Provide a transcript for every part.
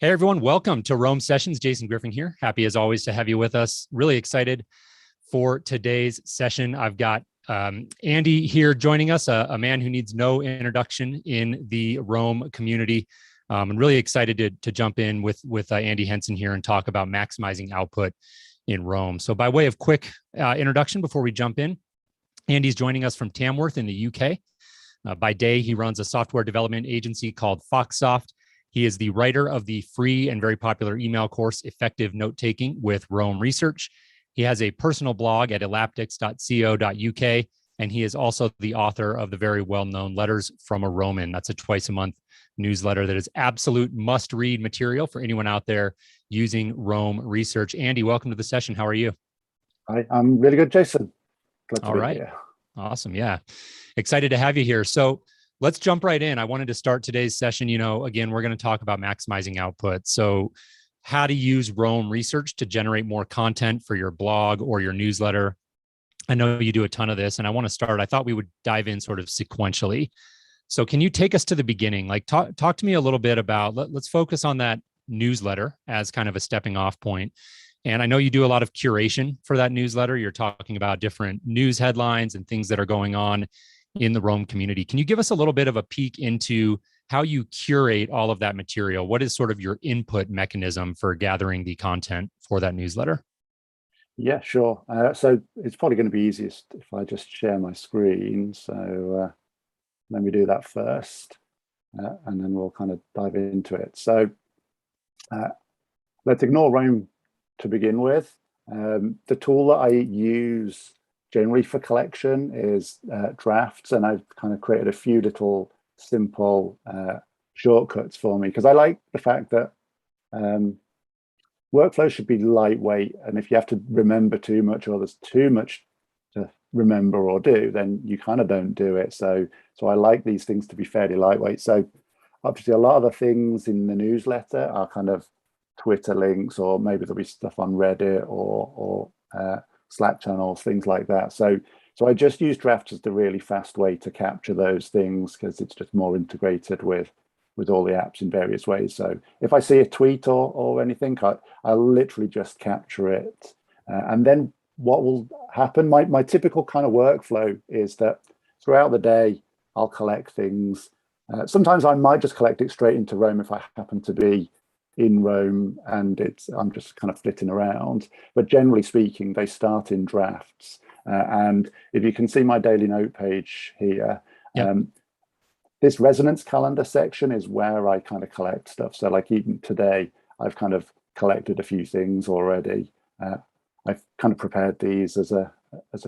Hey everyone, welcome to Roam Sessions. Jason Griffing here. Happy as always to have you with us. Really excited for today's session. I've got Andy here joining us, a man who needs no introduction in the Roam community. I'm really excited to jump in with Andy Henson here and talk about maximizing output in Roam. So by way of quick introduction before we jump in, Andy's joining us from Tamworth in the UK. By day, he runs a software development agency called Foxsoft. He is the writer of the free and very popular email course, Effective Note-Taking with Roam Research. He has a personal blog at elaptics.co.uk, and he is also the author of the very well-known Letters from a Roman. That's a twice-a-month newsletter that is absolute must-read material for anyone out there using Roam Research. Andy, welcome to the session. How are you? Hi, I'm really good, Jason. Glad to All be right. here. Awesome. Yeah. Excited to have you here. So let's jump right in. I wanted to start today's session. Again, we're going to talk about maximizing output. So how to use Roam Research to generate more content for your blog or your newsletter. I know you do a ton of this, and I want to start. I thought we would dive in sort of sequentially. So can you take us to the beginning? Like talk to me a little bit about, let's focus on that newsletter as kind of a stepping off point. And I know you do a lot of curation for that newsletter. You're talking about different news headlines and things that are going on in the Roam community. Can you give us a little bit of a peek into how you curate all of that material? What is sort of your input mechanism for gathering the content for that newsletter? Yeah, sure. So it's probably going to be easiest if I just share my screen. So let me do that first, and then we'll kind of dive into it. So let's ignore Roam to begin with. The tool that I use generally for collection is drafts, and I've kind of created a few little simple shortcuts for me because I like the fact that workflow should be lightweight, and if you have to remember too much or there's too much to remember or do, then you kind of don't do it. So I like these things to be fairly lightweight. So obviously a lot of the things in the newsletter are kind of Twitter links, or maybe there'll be stuff on Reddit or Slack channels, things like that. So I just use drafts as the really fast way to capture those things because it's just more integrated with all the apps in various ways. So if I see a tweet or anything, I'll literally just capture it. And then what will happen, my typical kind of workflow is that throughout the day, I'll collect things. Sometimes I might just collect it straight into Roam if I happen to be in Roam and I'm just kind of flitting around, but generally speaking, they start in drafts. And if you can see my daily note page here, Yep. This resonance calendar section is where I kind of collect stuff. So like even today, I've kind of collected a few things already. I've kind of prepared these as a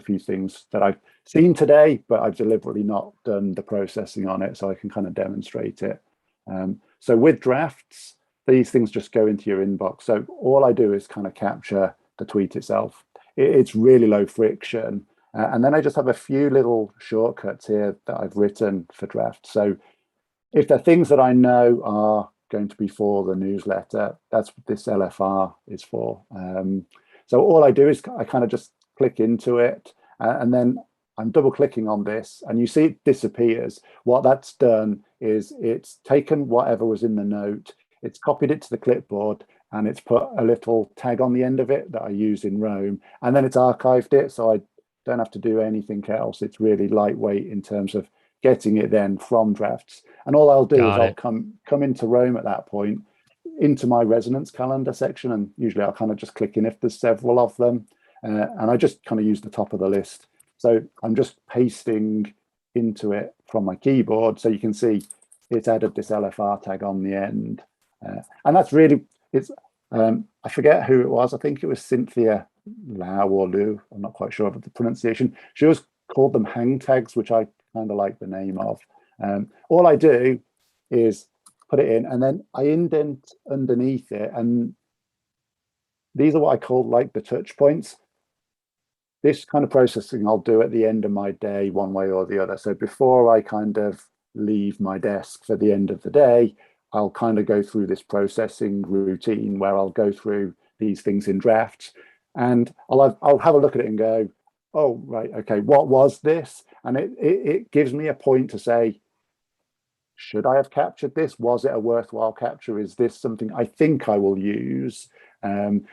few things that I've seen today, but I've deliberately not done the processing on it so I can kind of demonstrate it. So with drafts, these things just go into your inbox. So all I do is kind of capture the tweet itself. It's really low friction. And then I just have a few little shortcuts here that I've written for drafts. So if there are things that I know are going to be for the newsletter, that's what this LFR is for. So all I do is I kind of just click into it, and then I'm double clicking on this, and you see it disappears. What that's done is it's taken whatever was in the note, it's copied it to the clipboard, and it's put a little tag on the end of it that I use in Roam, and then it's archived it, so I don't have to do anything else. It's really lightweight in terms of getting it then from drafts. And all I'll do is I'll come into Roam at that point, into my resonance calendar section, and usually I'll kind of just click in if there's several of them, and I just kind of use the top of the list. So I'm just pasting into it from my keyboard, so you can see it's added this LFR tag on the end. And that's really, I forget who it was. I think it was Cynthia Lau or Lu. I'm not quite sure of the pronunciation. She always called them hang tags, which I kind of like the name of. All I do is put it in, and then I indent underneath it. And these are what I call like the touch points. This kind of processing I'll do at the end of my day, one way or the other. So before I kind of leave my desk for the end of the day, I'll kind of go through this processing routine where I'll go through these things in drafts, and I'll have a look at it and go, oh, right, okay, what was this? And it gives me a point to say, should I have captured this? Was it a worthwhile capture? Is this something I think I will use? And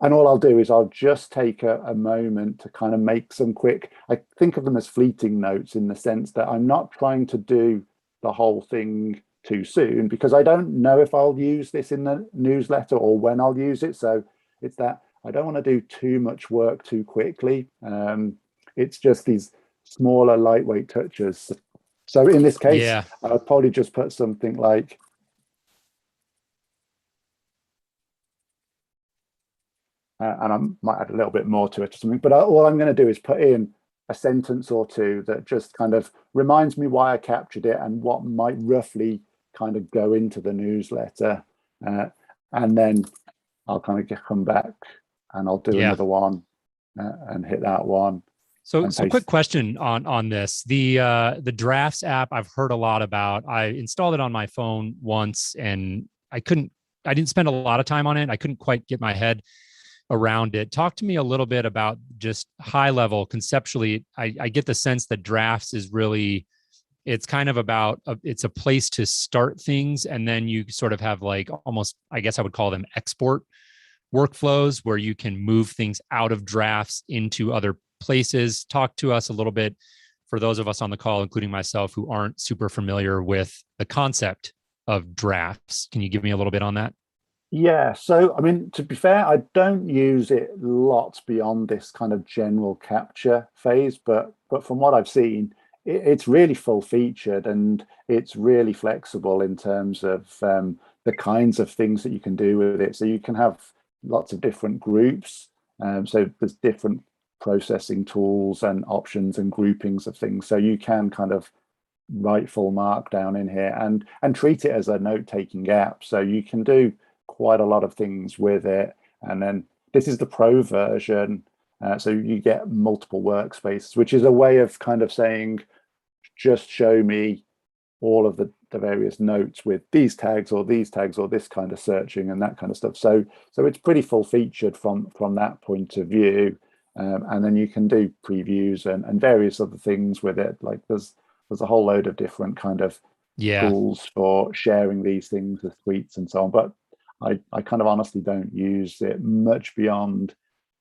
all I'll do is I'll just take a moment to kind of make some quick, I think of them as fleeting notes, in the sense that I'm not trying to do the whole thing too soon, because I don't know if I'll use this in the newsletter or when I'll use it. So it's that I don't want to do too much work too quickly. It's just these smaller, lightweight touches. So in this case, I'll probably just put something like, and I might add a little bit more to it or something, but all I'm going to do is put in a sentence or two that just kind of reminds me why I captured it and what might roughly kind of go into the newsletter. And then I'll kind of come back and I'll do another one and hit that one. So quick question on this. The Drafts app I've heard a lot about. I installed it on my phone once and I didn't spend a lot of time on it. I couldn't quite get my head around it. Talk to me a little bit about just high level conceptually. I get the sense that Drafts is really, it's kind of about, it's a place to start things. And then you sort of have like almost, I guess I would call them export workflows where you can move things out of Drafts into other places. Talk to us a little bit, for those of us on the call, including myself, who aren't super familiar with the concept of Drafts. Can you give me a little bit on that? Yeah, so I mean, to be fair, I don't use it lots beyond this kind of general capture phase, but from what I've seen, it's really full featured and it's really flexible in terms of the kinds of things that you can do with it. So you can have lots of different groups. So there's different processing tools and options and groupings of things. So you can kind of write full Markdown in here and treat it as a note-taking app. So you can do quite a lot of things with it. And then this is the pro version. So you get multiple workspaces, which is a way of kind of saying, just show me all of the various notes with these tags or this kind of searching and that kind of stuff. So it's pretty full featured from that point of view. And then you can do previews and various other things with it. Like there's a whole load of different kind of tools for sharing these things with tweets and so on. But I kind of honestly don't use it much beyond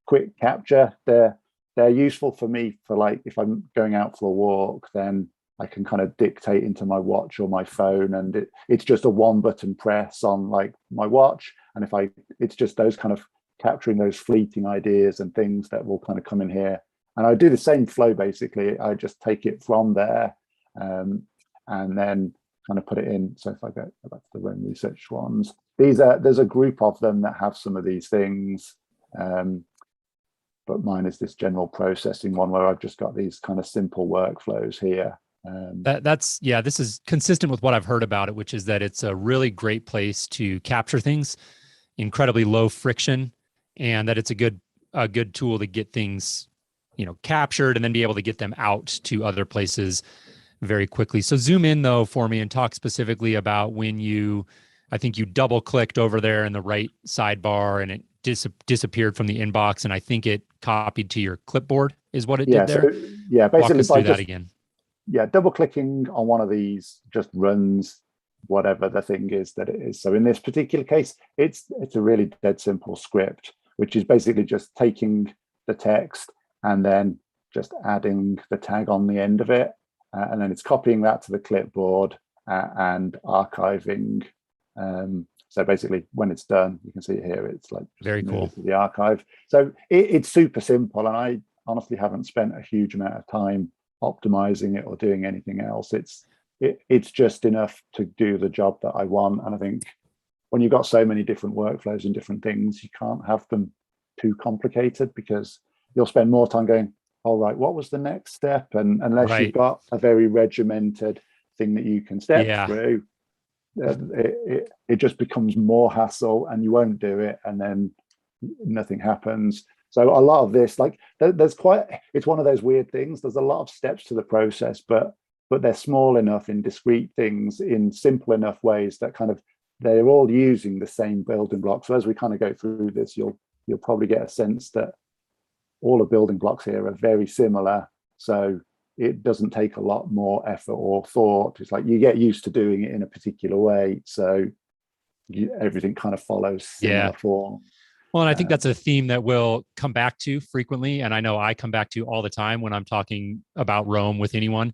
quick capture. They're useful for me for, like, if I'm going out for a walk, then I can kind of dictate into my watch or my phone, and it's just a one button press on like my watch. And it's just those kind of capturing those fleeting ideas and things that will kind of come in here. And I do the same flow basically. I just take it from there and then kind of put it in. So if I go back to the Roam research ones, there's a group of them that have some of these things. But mine is this general processing one where I've just got these kind of simple workflows here. This is consistent with what I've heard about it, which is that it's a really great place to capture things, incredibly low friction, and that it's a good tool to get things, captured and then be able to get them out to other places very quickly. So zoom in though for me and talk specifically about when I think you double clicked over there in the right sidebar and it disappeared from the inbox, and I think it copied to your clipboard is what it did there. So, basically walk us through that again. Double clicking on one of these just runs whatever the thing is that it is. So in this particular case, it's a really dead simple script, which is basically just taking the text and then just adding the tag on the end of it. And then it's copying that to the clipboard and archiving. So basically when it's done, you can see it here, it's like very cool, the archive. So it's super simple. And I honestly haven't spent a huge amount of time optimizing it or doing anything else. It's just enough to do the job that I want. And I think when you've got so many different workflows and different things, you can't have them too complicated, because you'll spend more time going, all right, what was the next step? And unless you've got a very regimented thing that you can step through, it just becomes more hassle and you won't do it, and then nothing happens. So a lot of this, like it's one of those weird things. There's a lot of steps to the process, but they're small enough in discrete things in simple enough ways that kind of they're all using the same building blocks. So as we kind of go through this, you'll probably get a sense that all the building blocks here are very similar. So it doesn't take a lot more effort or thought. It's like you get used to doing it in a particular way, so everything kind of follows similar form. Well, and I think that's a theme that we'll come back to frequently. And I know I come back to all the time when I'm talking about Roam with anyone,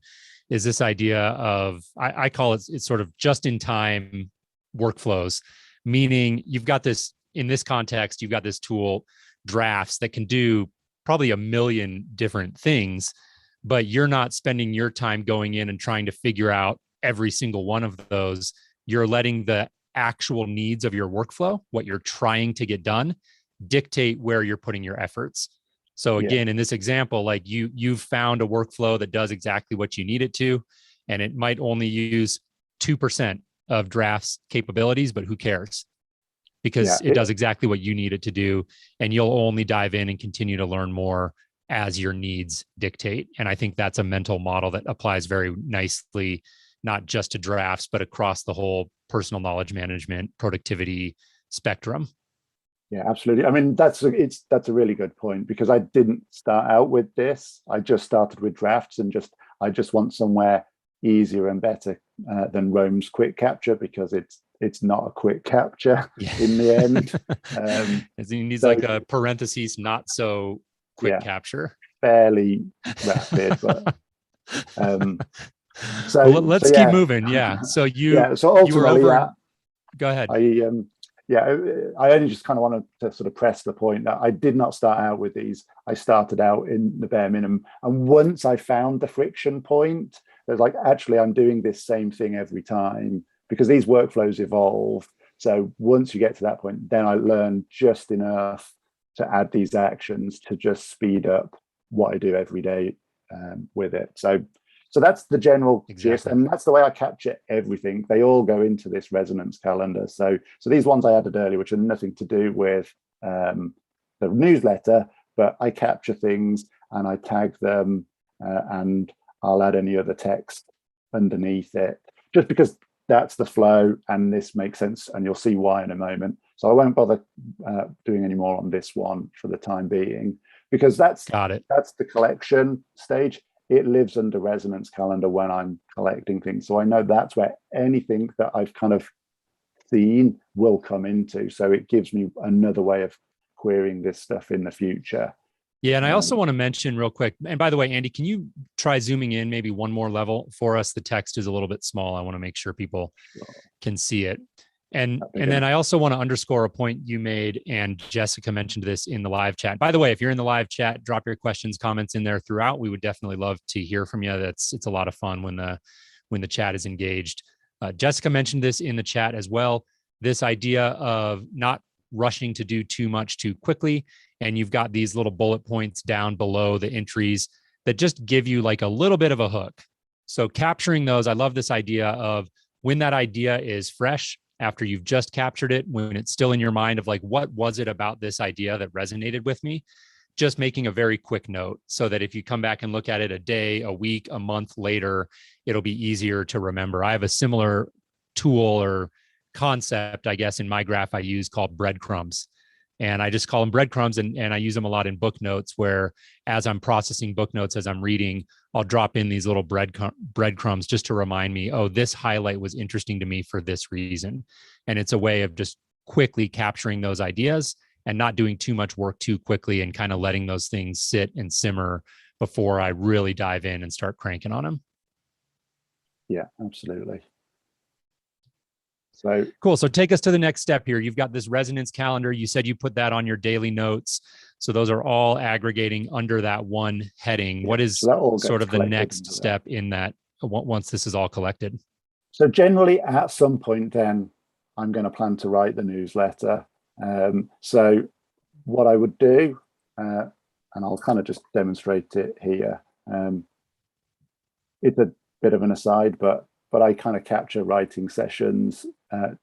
is this idea of, I call it, it's sort of just in time workflows, meaning you've got this, in this context, you've got this tool, drafts, that can do probably a million different things, but you're not spending your time going in and trying to figure out every single one of those. You're letting the actual needs of your workflow, what you're trying to get done, dictate where you're putting your efforts. So again, in this example, like you've found a workflow that does exactly what you need it to, and it might only use 2% of drafts capabilities, but who cares? Because it does exactly what you need it to do, and you'll only dive in and continue to learn more as your needs dictate. And I think that's a mental model that applies very nicely, not just to drafts, but across the whole personal knowledge management, productivity spectrum. Yeah, absolutely. I mean, that's a really good point, because I didn't start out with this. I just started with drafts, and I just want somewhere easier and better than Roam's quick capture, because it's not a quick capture in the end. It needs like a parentheses, not so quick capture. Fairly rapid, but so well, let's keep moving. Yeah. So so ultimately, you were over. Go ahead. I only just kind of wanted to sort of press the point that I did not start out with these. I started out in the bare minimum. And once I found the friction point, there's like, actually, I'm doing this same thing every time, because these workflows evolve. So once you get to that point, then I learned just enough to add these actions to just speed up what I do every day with it. So that's the general gist, and that's the way I capture everything. They all go into this resonance calendar. So these ones I added earlier, which are nothing to do with the newsletter, but I capture things and I tag them, and I'll add any other text underneath it, just because that's the flow and this makes sense, and you'll see why in a moment. So I won't bother doing any more on this one for the time being, because that's the collection stage. It lives under resonance calendar when I'm collecting things. So I know that's where anything that I've kind of seen will come into. So it gives me another way of querying this stuff in the future. Yeah. And I also want to mention real quick, and by the way, Andy, can you try zooming in maybe one more level for us? The text is a little bit small. I want to make sure people can see it. And then I also want to underscore a point you made, and Jessica mentioned this in the live chat. By the way, if you're in the live chat, drop your questions, comments in there throughout. We would definitely love to hear from you. It's a lot of fun when the chat is engaged. Jessica mentioned this in the chat as well. This idea of not rushing to do too much too quickly, and you've got these little bullet points down below the entries that just give you like a little bit of a hook. So capturing those, I love this idea of when that idea is fresh, after you've just captured it, when it's still in your mind of like, what was it about this idea that resonated with me? Just making a very quick note so that if you come back and look at it a day, a week, a month later, it'll be easier to remember. I have a similar tool or concept, I guess, in my graph I use called breadcrumbs. And I just call them breadcrumbs, and I use them a lot in book notes, where as I'm processing book notes, as I'm reading, I'll drop in these little breadcrumbs just to remind me, oh, this highlight was interesting to me for this reason. And it's a way of just quickly capturing those ideas and not doing too much work too quickly, and kind of letting those things sit and simmer before I really dive in and start cranking on them. Yeah, absolutely. So cool. So take us to the next step here. You've got this resonance calendar. You said you put that on your daily notes. So those are all aggregating under that one heading. Yeah, what is sort of the next step in that once this is all collected? So generally at some point then I'm going to plan to write the newsletter. So what I would do, and I'll kind of just demonstrate it here. It's a bit of an aside, but I kind of capture writing sessions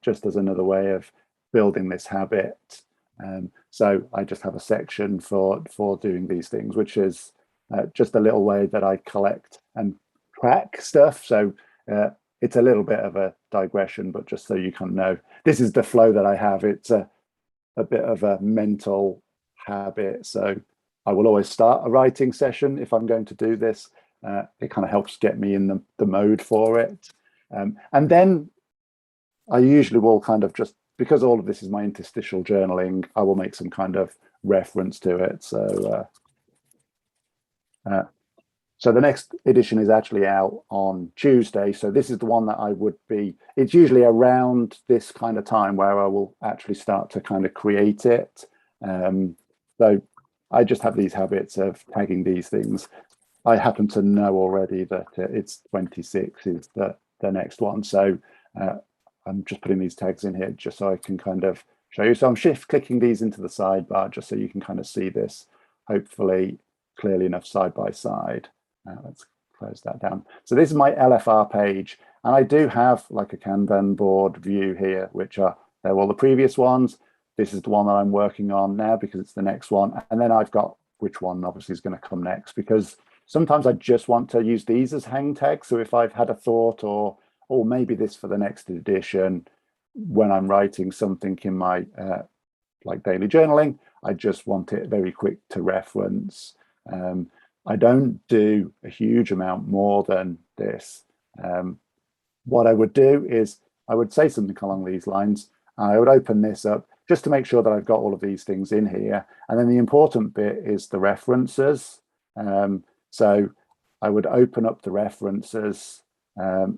just as another way of building this habit. So I just have a section for doing these things, which is just a little way that I collect and track stuff. So it's a little bit of a digression, but just so you kind of know, this is the flow that I have. It's a bit of a mental habit. So I will always start a writing session if I'm going to do this it kind of helps get me in the mode for it. And then I usually will kind of just, because all of this is my interstitial journaling, I will make some kind of reference to it. So so the next edition is actually out on Tuesday. So this is the one that I would be, it's usually around this kind of time where I will actually start to kind of create it. So I just have these habits of tagging these things. I happen to know already that it's 26 is the next one. So I'm just putting these tags in here just so I can kind of show you. So I'm shift clicking these into the sidebar just so you can kind of see this, hopefully clearly enough side by side. Let's close that down. So this is my LFR page, and I do have like a Kanban board view here, which are, they're all the previous ones. This is the one that I'm working on now because it's the next one. And then I've got which one obviously is going to come next, because sometimes I just want to use these as hang tags. So if I've had a thought or maybe this for the next edition, when I'm writing something in my like daily journaling, I just want it very quick to reference. I don't do a huge amount more than this. What I would do is I would say something along these lines. I would open this up just to make sure that I've got all of these things in here. And then the important bit is the references. So I would open up the references. Let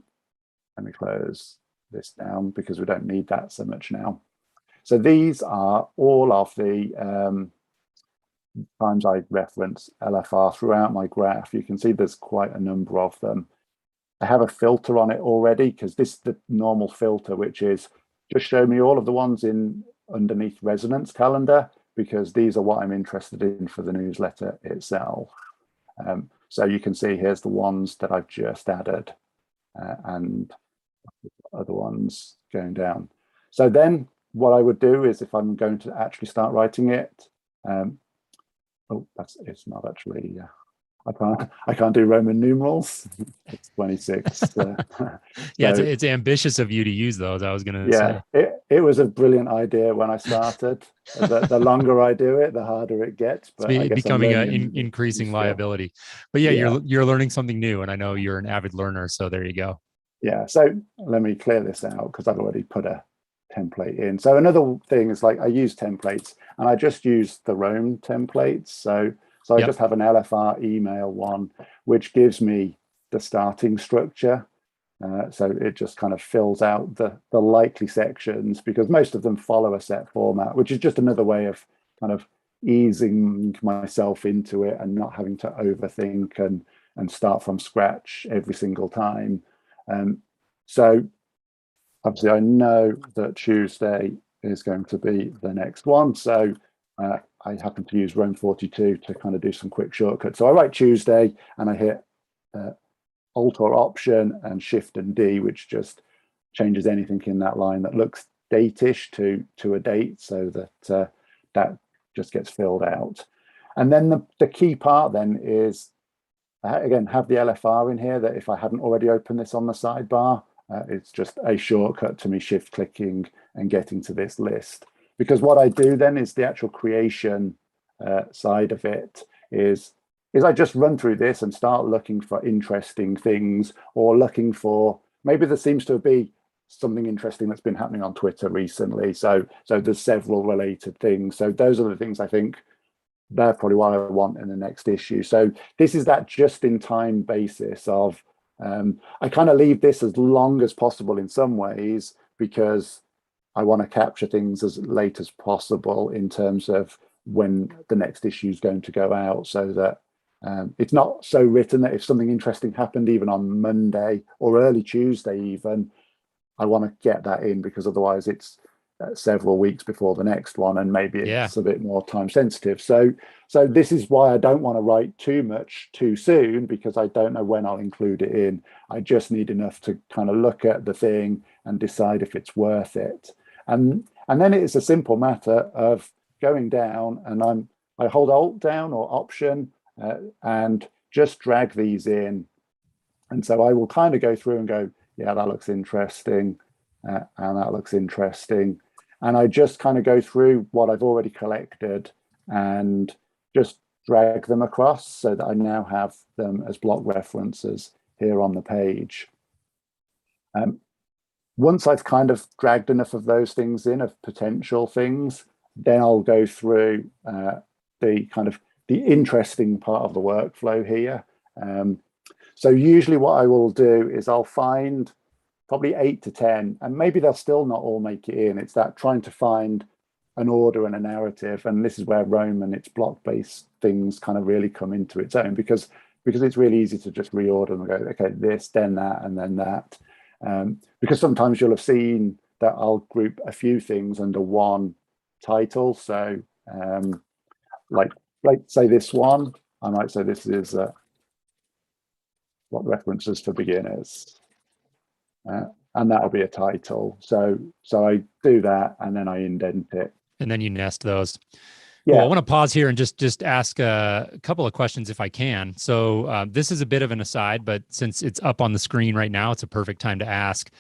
me close this down because we don't need that so much now. So these are all of the times I reference LFR throughout my graph. You can see there's quite a number of them. I have a filter on it already because this is the normal filter, which is just show me all of the ones in underneath resonance calendar, because these are what I'm interested in for the newsletter itself. So you can see here's the ones that I've just added and other ones going down. So then what I would do is if I'm going to actually start writing it, oh, it's not actually, I can't do Roman numerals. It's 26. Yeah, so, it's ambitious of you to use those. I was going to say. It was a brilliant idea when I started. The longer I do it, the harder it gets. But I guess becoming an increasing liability. But yeah, you're learning something new, and I know you're an avid learner. So there you go. Yeah. So let me clear this out because I've already put a template in. So another thing is like I use templates, and I just use the Roam templates. So I just have an LFR email one, which gives me the starting structure. So it just kind of fills out the likely sections, because most of them follow a set format, which is just another way of kind of easing myself into it and not having to overthink and start from scratch every single time. So obviously I know that Tuesday is going to be the next one. So I happen to use Roam42 to kind of do some quick shortcuts. So I write Tuesday and I hit Alt or Option and Shift and D, which just changes anything in that line that looks date-ish to a date, so that that just gets filled out. And then the key part then is, again, have the LFR in here, that if I hadn't already opened this on the sidebar, it's just a shortcut to me shift clicking and getting to this list. Because what I do then is the actual creation side of it is I just run through this and start looking for interesting things, or looking for, maybe there seems to be something interesting that's been happening on Twitter recently. So there's several related things. So those are the things I think they're probably what I want in the next issue. So this is that just in time basis of, I kind of leave this as long as possible in some ways, because I want to capture things as late as possible in terms of when the next issue is going to go out, so that it's not so written that if something interesting happened even on Monday or early Tuesday even, I want to get that in, because otherwise it's several weeks before the next one, and maybe it's a bit more time sensitive. So this is why I don't want to write too much too soon, because I don't know when I'll include it in. I just need enough to kind of look at the thing and decide if it's worth it. And then it's a simple matter of going down, and I hold Alt down or Option and just drag these in. And so I will kind of go through and go, yeah, that looks interesting, and that looks interesting. And I just kind of go through what I've already collected and just drag them across so that I now have them as block references here on the page. Once I've kind of dragged enough of those things in, of potential things, then I'll go through the interesting part of the workflow here. So usually what I will do is I'll find probably 8 to 10, and maybe they'll still not all make it in. It's that trying to find an order and a narrative, and this is where Roam and its block-based things kind of really come into its own, because it's really easy to just reorder and go, okay, this, then that, and then that. Because sometimes you'll have seen that I'll group a few things under one title. So like say this one, I might say this is block references for beginners. And that'll be a title. So I do that, and then I indent it. And then you nest those. Yeah. Well, I want to pause here and just ask a couple of questions if I can. So this is a bit of an aside, but since it's up on the screen right now, it's a perfect time to ask.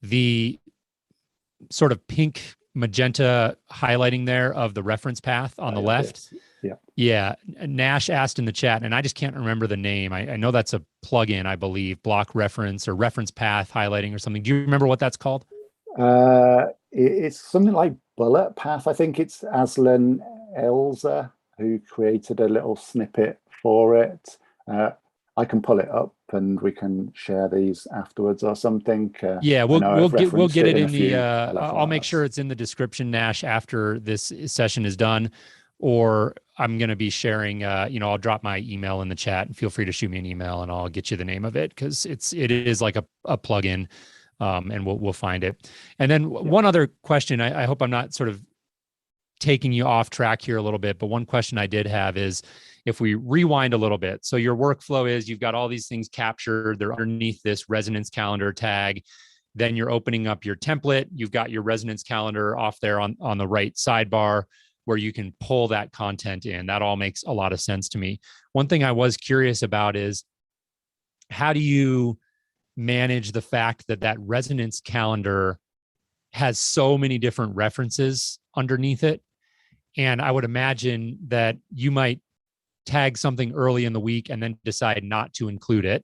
The sort of pink magenta highlighting there of the reference path on the left. Yeah. Nash asked in the chat, and I just can't remember the name. I know that's a plugin, I believe, block reference or reference path highlighting or something. Do you remember what that's called? It's something like bullet path. I think it's Aslan Elza who created a little snippet for it. I can pull it up and we can share these afterwards or something. Yeah, we'll get it in the. I'll make sure it's in the description, Nash, after this session is done. Or I'm going to be sharing. I'll drop my email in the chat, and feel free to shoot me an email, and I'll get you the name of it, because it is like a plugin, and we'll find it. And then one other question. I hope I'm not sort of taking you off track here a little bit, but one question I did have is, if we rewind a little bit, so your workflow is you've got all these things captured, they're underneath this resonance calendar tag. Then you're opening up your template. You've got your resonance calendar off there on the right sidebar, where you can pull that content in. That all makes a lot of sense to me. One thing I was curious about is, how do you manage the fact that resonance calendar has so many different references underneath it? And I would imagine that you might tag something early in the week and then decide not to include it.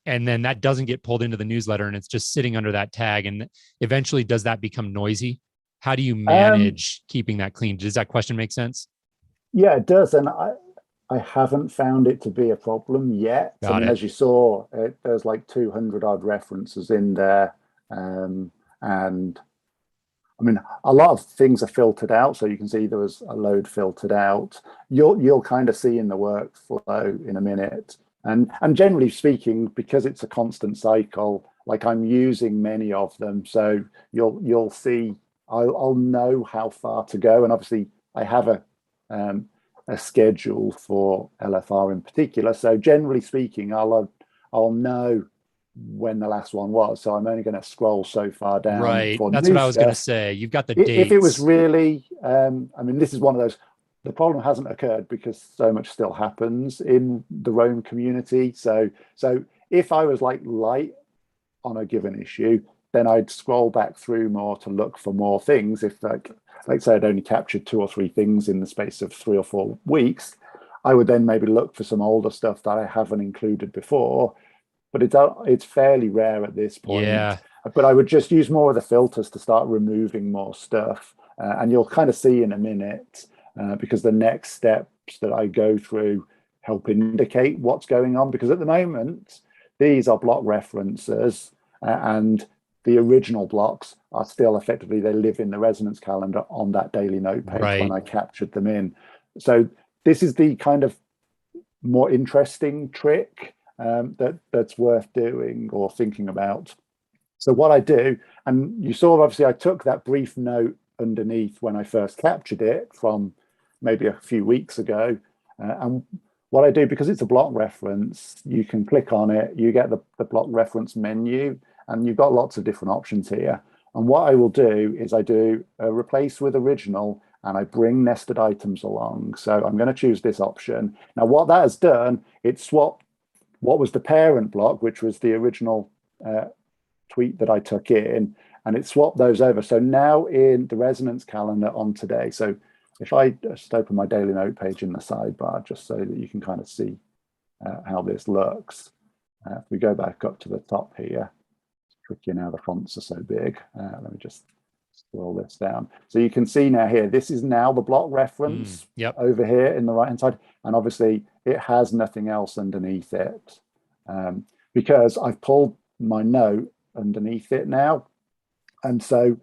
And then that doesn't get pulled into the newsletter, and it's just sitting under that tag. And eventually, does that become noisy? How do you manage keeping that clean? Does that question make sense? Yeah, it does. And I haven't found it to be a problem yet. As you saw, there's like 200 odd references in there. And I mean, a lot of things are filtered out. So you can see there was a load filtered out. You'll kind of see in the workflow in a minute. And generally speaking, because it's a constant cycle, like I'm using many of them. So you'll see, I'll know how far to go. And obviously I have a schedule for LFR in particular. So generally speaking, I'll know when the last one was. So I'm only going to scroll so far down. Right. That's what I was going to say. You've got the dates. If it was really, this is one of those, the problem hasn't occurred because so much still happens in the Roam community. So if I was like light on a given issue, then I'd scroll back through more to look for more things. If like say I'd only captured 2 or 3 things in the space of 3 or 4 weeks, I would then maybe look for some older stuff that I haven't included before. But it's fairly rare at this point. Yeah. But I would just use more of the filters to start removing more stuff. And you'll kind of see in a minute, because the next steps that I go through help indicate what's going on. Because at the moment, these are block references, and the original blocks are still effectively, they live in the resonance calendar on that daily note page when I captured them in. So this is the kind of more interesting trick that's worth doing or thinking about. So what I do, and you saw obviously I took that brief note underneath when I first captured it from maybe a few weeks ago. And what I do, because it's a block reference, you can click on it, you get the block reference menu, and you've got lots of different options here. And what I will do is I do a replace with original, and I bring nested items along. So I'm going to choose this option. Now, what that has done, it swapped what was the parent block, which was the original tweet that I took in, and it swapped those over. So now in the resonance calendar on today, so if I just open my daily note page in the sidebar, just so that you can kind of see how this looks. If we go back up to the top here, it's tricky now, the fonts are so big. Let me just scroll this down. So you can see now here, this is now the block reference over here in the right-hand side. And obviously it has nothing else underneath it because I've pulled my note underneath it now. And so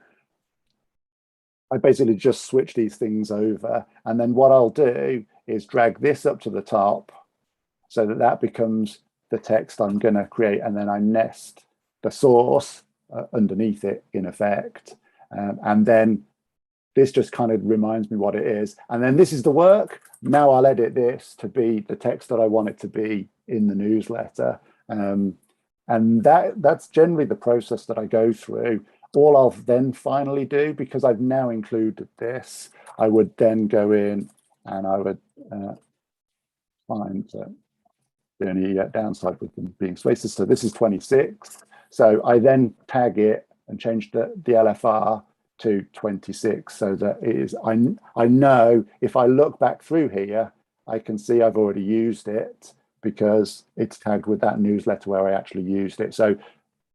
I basically just switch these things over. And then what I'll do is drag this up to the top so that that becomes the text I'm going to create. And then I nest the source underneath it in effect. And then this just kind of reminds me what it is. And then this is the work. Now I'll edit this to be the text that I want it to be in the newsletter. And that's generally the process that I go through. All I'll then finally do, because I've now included this, I would then go in and I would find the only downside with them being spaces. So this is 26. So I then tag it and change the LFR to 26 so that it is, I know if I look back through here, I can see I've already used it because it's tagged with that newsletter where I actually used it. So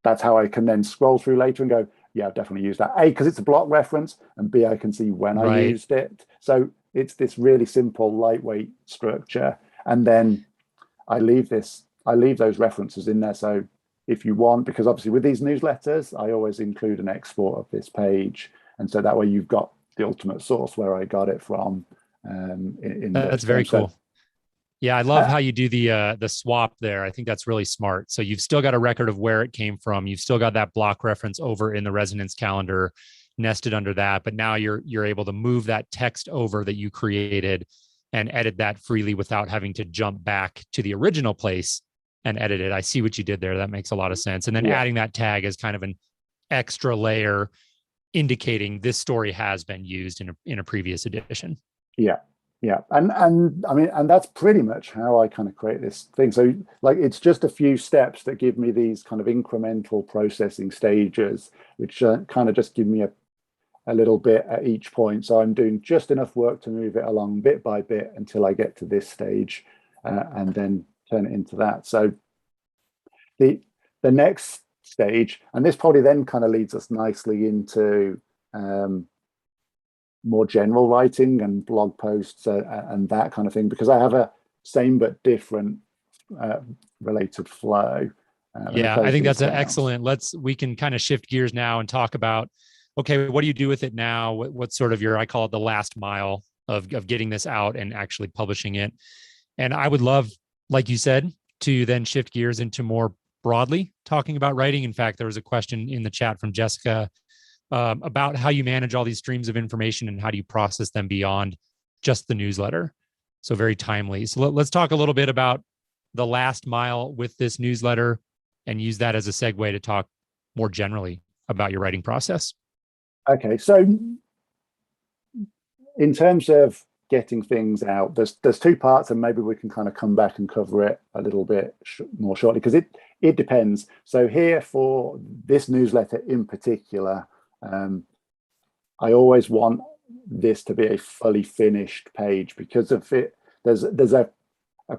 that's how I can then scroll through later and go, yeah, I've definitely used that. A, because it's a block reference, and B, I can see when I used it. So it's this really simple, lightweight structure. And then I leave those references in there. So if you want, because obviously with these newsletters, I always include an export of this page. And so that way you've got the ultimate source where I got it from. That's very cool. Yeah, I love how you do the swap there. I think that's really smart. So you've still got a record of where it came from. You've still got that block reference over in the resonance calendar nested under that. But now you're able to move that text over that you created and edit that freely without having to jump back to the original place and edit it. I see what you did there. That makes a lot of sense. And then adding that tag as kind of an extra layer indicating this story has been used in a previous edition. Yeah. Yeah, and I mean, and that's pretty much how I kind of create this thing. So like, it's just a few steps that give me these kind of incremental processing stages, which kind of just give me a little bit at each point. So I'm doing just enough work to move it along bit by bit until I get to this stage and then turn it into that. So the next stage, and this probably then kind of leads us nicely into more general writing and blog posts and that kind of thing, because I have a same but different related flow. Yeah, I think that's excellent. We can kind of shift gears now and talk about, okay, what do you do with it now? What's sort of I call it the last mile of getting this out and actually publishing it. And I would love, like you said, to then shift gears into more broadly talking about writing. In fact, there was a question in the chat from Jessica about how you manage all these streams of information and how do you process them beyond just the newsletter. So very timely. So let's talk a little bit about the last mile with this newsletter and use that as a segue to talk more generally about your writing process. Okay, so in terms of getting things out, there's two parts, and maybe we can kind of come back and cover it a little bit more shortly, because it depends. So here for this newsletter in particular, I always want this to be a fully finished page because of it. There's a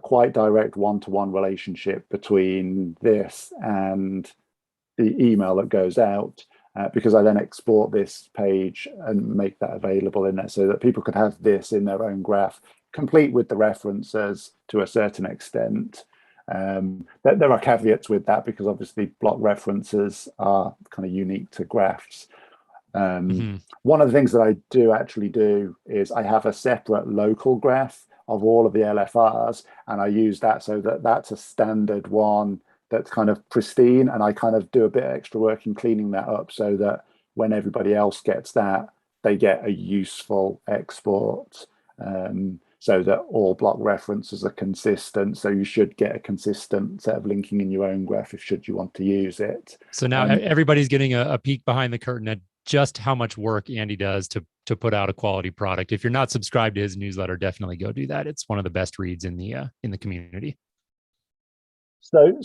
quite direct one-to-one relationship between this and the email that goes out, because I then export this page and make that available in there so that people could have this in their own graph, complete with the references to a certain extent. There are caveats with that because obviously block references are kind of unique to graphs. One of the things that I do actually do is I have a separate local graph of all of the LFRs, and I use that so that that's a standard one that's kind of pristine, and I kind of do a bit of extra work in cleaning that up so that when everybody else gets that, they get a useful export, so that all block references are consistent. So you should get a consistent set of linking in your own graph should you want to use it. So now everybody's getting a peek behind the curtain at just how much work Andy does to put out a quality product. If you're not subscribed to his newsletter, definitely go do that. It's one of the best reads in the community. So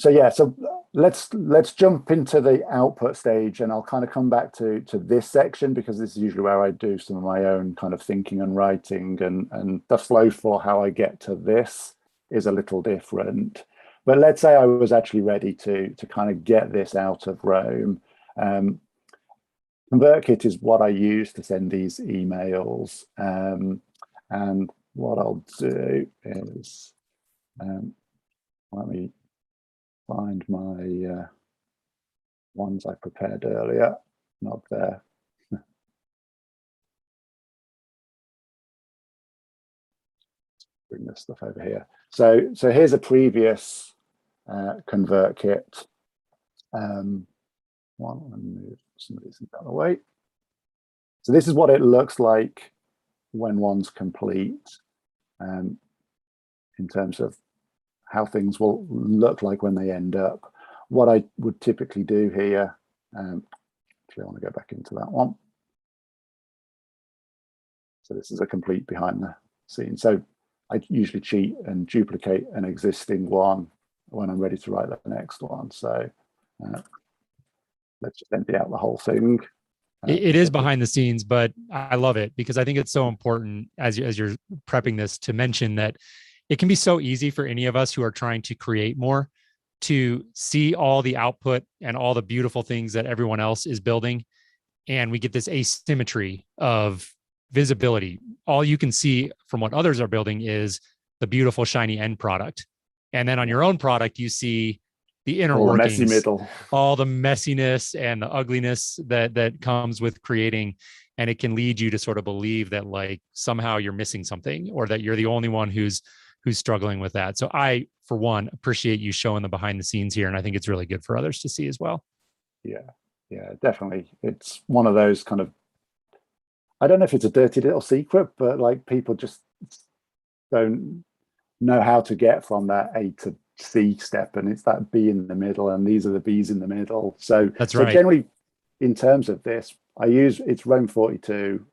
let's jump into the output stage, and I'll kind of come back to this section, because this is usually where I do some of my own kind of thinking and writing, and the flow for how I get to this is a little different. But let's say I was actually ready to kind of get this out of Roam. ConvertKit is what I use to send these emails, and what I'll do is let me find my ones I prepared earlier. Not there. Bring this stuff over here. So here's a previous ConvertKit. Let me move some of these out of the way. So this is what it looks like when one's complete, in terms of how things will look like when they end up. What I would typically do here, actually I want to go back into that one. So this is a complete behind the scenes. So I usually cheat and duplicate an existing one when I'm ready to write the next one. So let's just empty out the whole thing. It is behind the scenes, but I love it because I think it's so important as you're prepping this to mention that it can be so easy for any of us who are trying to create more to see all the output and all the beautiful things that everyone else is building. And we get this asymmetry of visibility. All you can see from what others are building is the beautiful, shiny end product. And then on your own product, you see the inner workings, messy middle, all the messiness and the ugliness that comes with creating. And it can lead you to sort of believe that like somehow you're missing something, or that you're the only one who's struggling with that. So I, for one, appreciate you showing the behind the scenes here. And I think it's really good for others to see as well. Yeah, definitely. It's one of those kind of, I don't know if it's a dirty little secret, but like people just don't know how to get from that A to C step, and it's that B in the middle, and these are the B's in the middle. So that's right. So generally, in terms of this, it's Roam42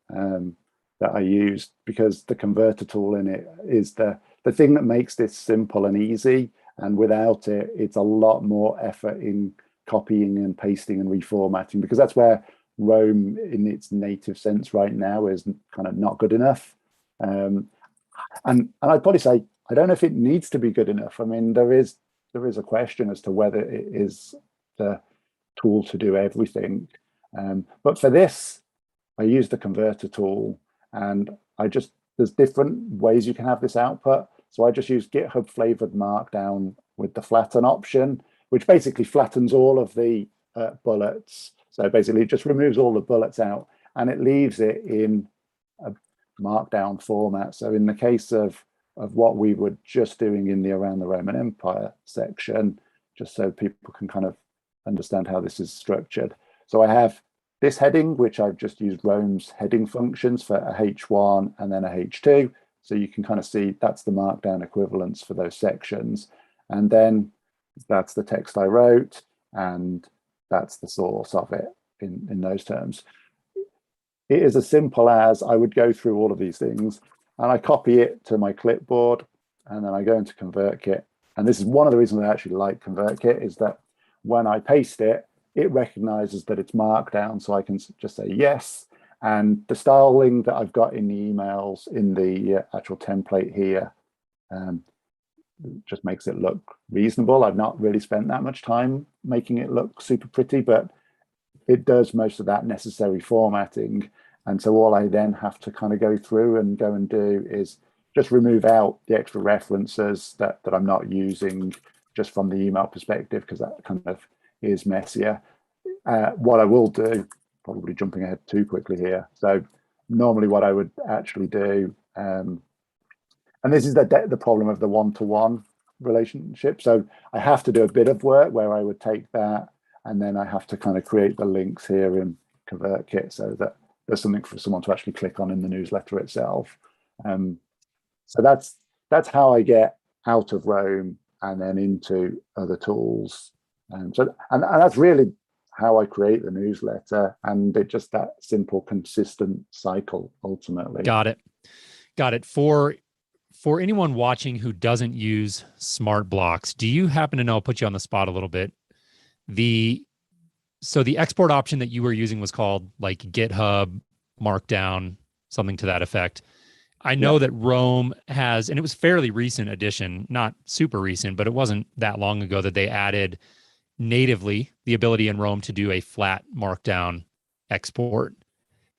that I use, because the converter tool in it is the thing that makes this simple and easy. And without it, it's a lot more effort in copying and pasting and reformatting, because that's where Roam in its native sense right now is kind of not good enough. And I'd probably say, I don't know if it needs to be good enough. I mean, there is a question as to whether it is the tool to do everything. But for this, I use the converter tool, and there's different ways you can have this output. So I just use GitHub flavored Markdown with the flatten option, which basically flattens all of the bullets. So basically it just removes all the bullets out, and it leaves it in a Markdown format. So in the case of what we were just doing in the Around the Roman Empire section, just so people can kind of understand how this is structured. So I have this heading, which I've just used Roam's heading functions for a H1 and then a H2. So you can kind of see that's the Markdown equivalents for those sections. And then that's the text I wrote, and that's the source of it in those terms. It is as simple as I would go through all of these things, and I copy it to my clipboard, and then I go into ConvertKit. And this is one of the reasons I actually like ConvertKit, is that when I paste it, it recognizes that it's Markdown, so I can just say yes. And the styling that I've got in the emails in the actual template here just makes it look reasonable. I've not really spent that much time making it look super pretty, but it does most of that necessary formatting. And so all I then have to kind of go through and do is just remove out the extra references that I'm not using just from the email perspective, because that kind of is messier. What I will do, probably jumping ahead too quickly here. So normally what I would actually do, and this is the problem of the one-to-one relationship. So I have to do a bit of work where I would take that, and then I have to kind of create the links here in ConvertKit so that there's something for someone to actually click on in the newsletter itself. So that's how I get out of Roam and then into other tools. And that's really how I create the newsletter, and it just that simple, consistent cycle ultimately. Got it. For anyone watching who doesn't use smart blocks, do you happen to know, I'll put you on the spot a little bit, So the export option that you were using was called like GitHub Markdown, something to that effect. I know that Roam has, and it was fairly recent addition, not super recent, but it wasn't that long ago that they added natively the ability in Roam to do a flat Markdown export.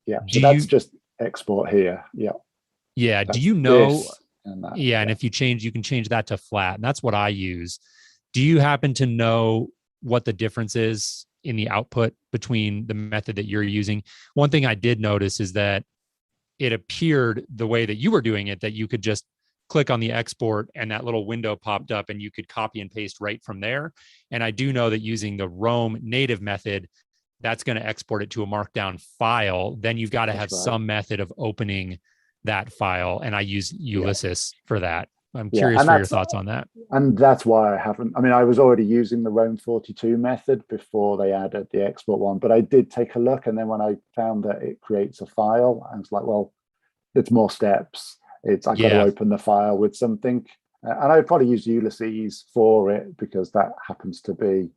Yeah, so that's just export here. Yeah. Yeah. That's do you know? This and that. Yeah. And if you can change that to flat. And that's what I use. Do you happen to know what the difference is in the output between the method that you're using? One thing I did notice is that it appeared the way that you were doing it, that you could just click on the export and that little window popped up and you could copy and paste right from there. And I do know that using the Roam native method, that's going to export it to a Markdown file. Then you've got to have some method of opening that file. And I use Ulysses for that. I'm curious for your thoughts on that. And that's why I haven't, I mean, I was already using the Roam42 method before they added the export one, but I did take a look. And then when I found that it creates a file, I was like, well, it's more steps. I got to open the file with something. And I would probably use Ulysses for it because that happens to be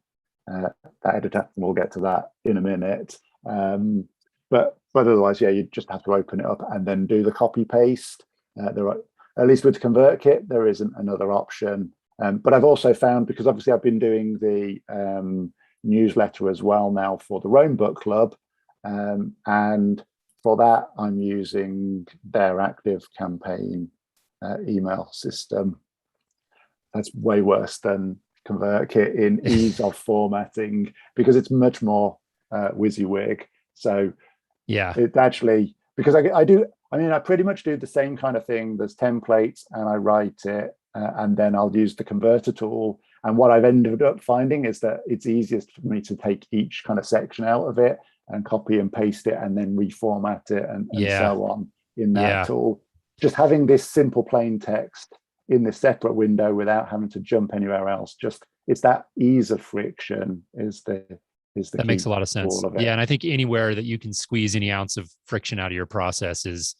that editor. And we'll get to that in a minute. But otherwise, you just have to open it up and then do the copy paste. There are, at least with ConvertKit, there isn't another option. But I've also found, because obviously I've been doing the newsletter as well now for the Roam Book Club, and for that I'm using their Active Campaign email system. That's way worse than ConvertKit in ease of formatting because it's much more WYSIWYG. So it actually, because I pretty much do the same kind of thing. There's templates and I write it and then I'll use the converter tool. And what I've ended up finding is that it's easiest for me to take each kind of section out of it and copy and paste it and then reformat it and so on in that tool. Just having this simple plain text in this separate window without having to jump anywhere else. Just it's that ease of friction is the that makes a lot of sense. Yeah, and I think anywhere that you can squeeze any ounce of friction out of your process is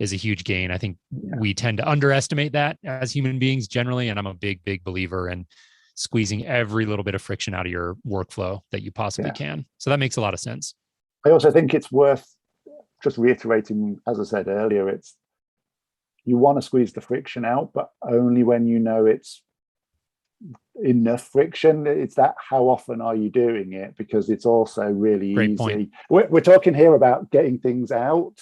a huge gain. I think we tend to underestimate that as human beings generally, and I'm a big believer in squeezing every little bit of friction out of your workflow that you possibly can. So that makes a lot of sense. I also think it's worth just reiterating, as I said earlier, it's you want to squeeze the friction out, but only when you know it's enough friction. It's that how often are you doing it, because it's also really easy. We're talking here about getting things out,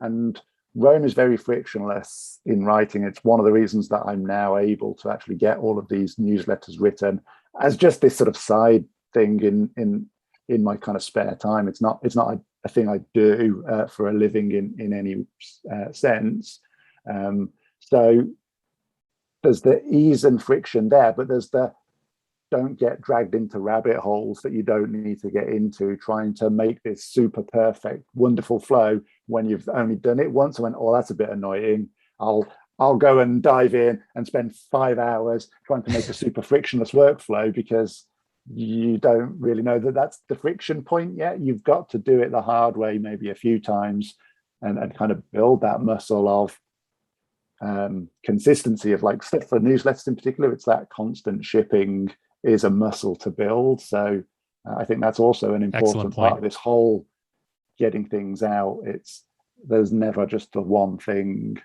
and Roam is very frictionless in writing. It's one of the reasons that I'm now able to actually get all of these newsletters written as just this sort of side thing in my kind of spare time. It's not a thing I do for a living in any sense. So there's the ease and friction there, but there's the don't get dragged into rabbit holes that you don't need to get into, trying to make this super perfect, wonderful flow when you've only done it once. I went, oh, that's a bit annoying. I'll go and dive in and spend 5 hours trying to make a super frictionless workflow because you don't really know that that's the friction point yet. You've got to do it the hard way, maybe a few times, and kind of build that muscle of consistency of like stuff for newsletters in particular. It's that constant shipping is a muscle to build. So I think that's also an important part of this whole getting things out. There's never just the one thing.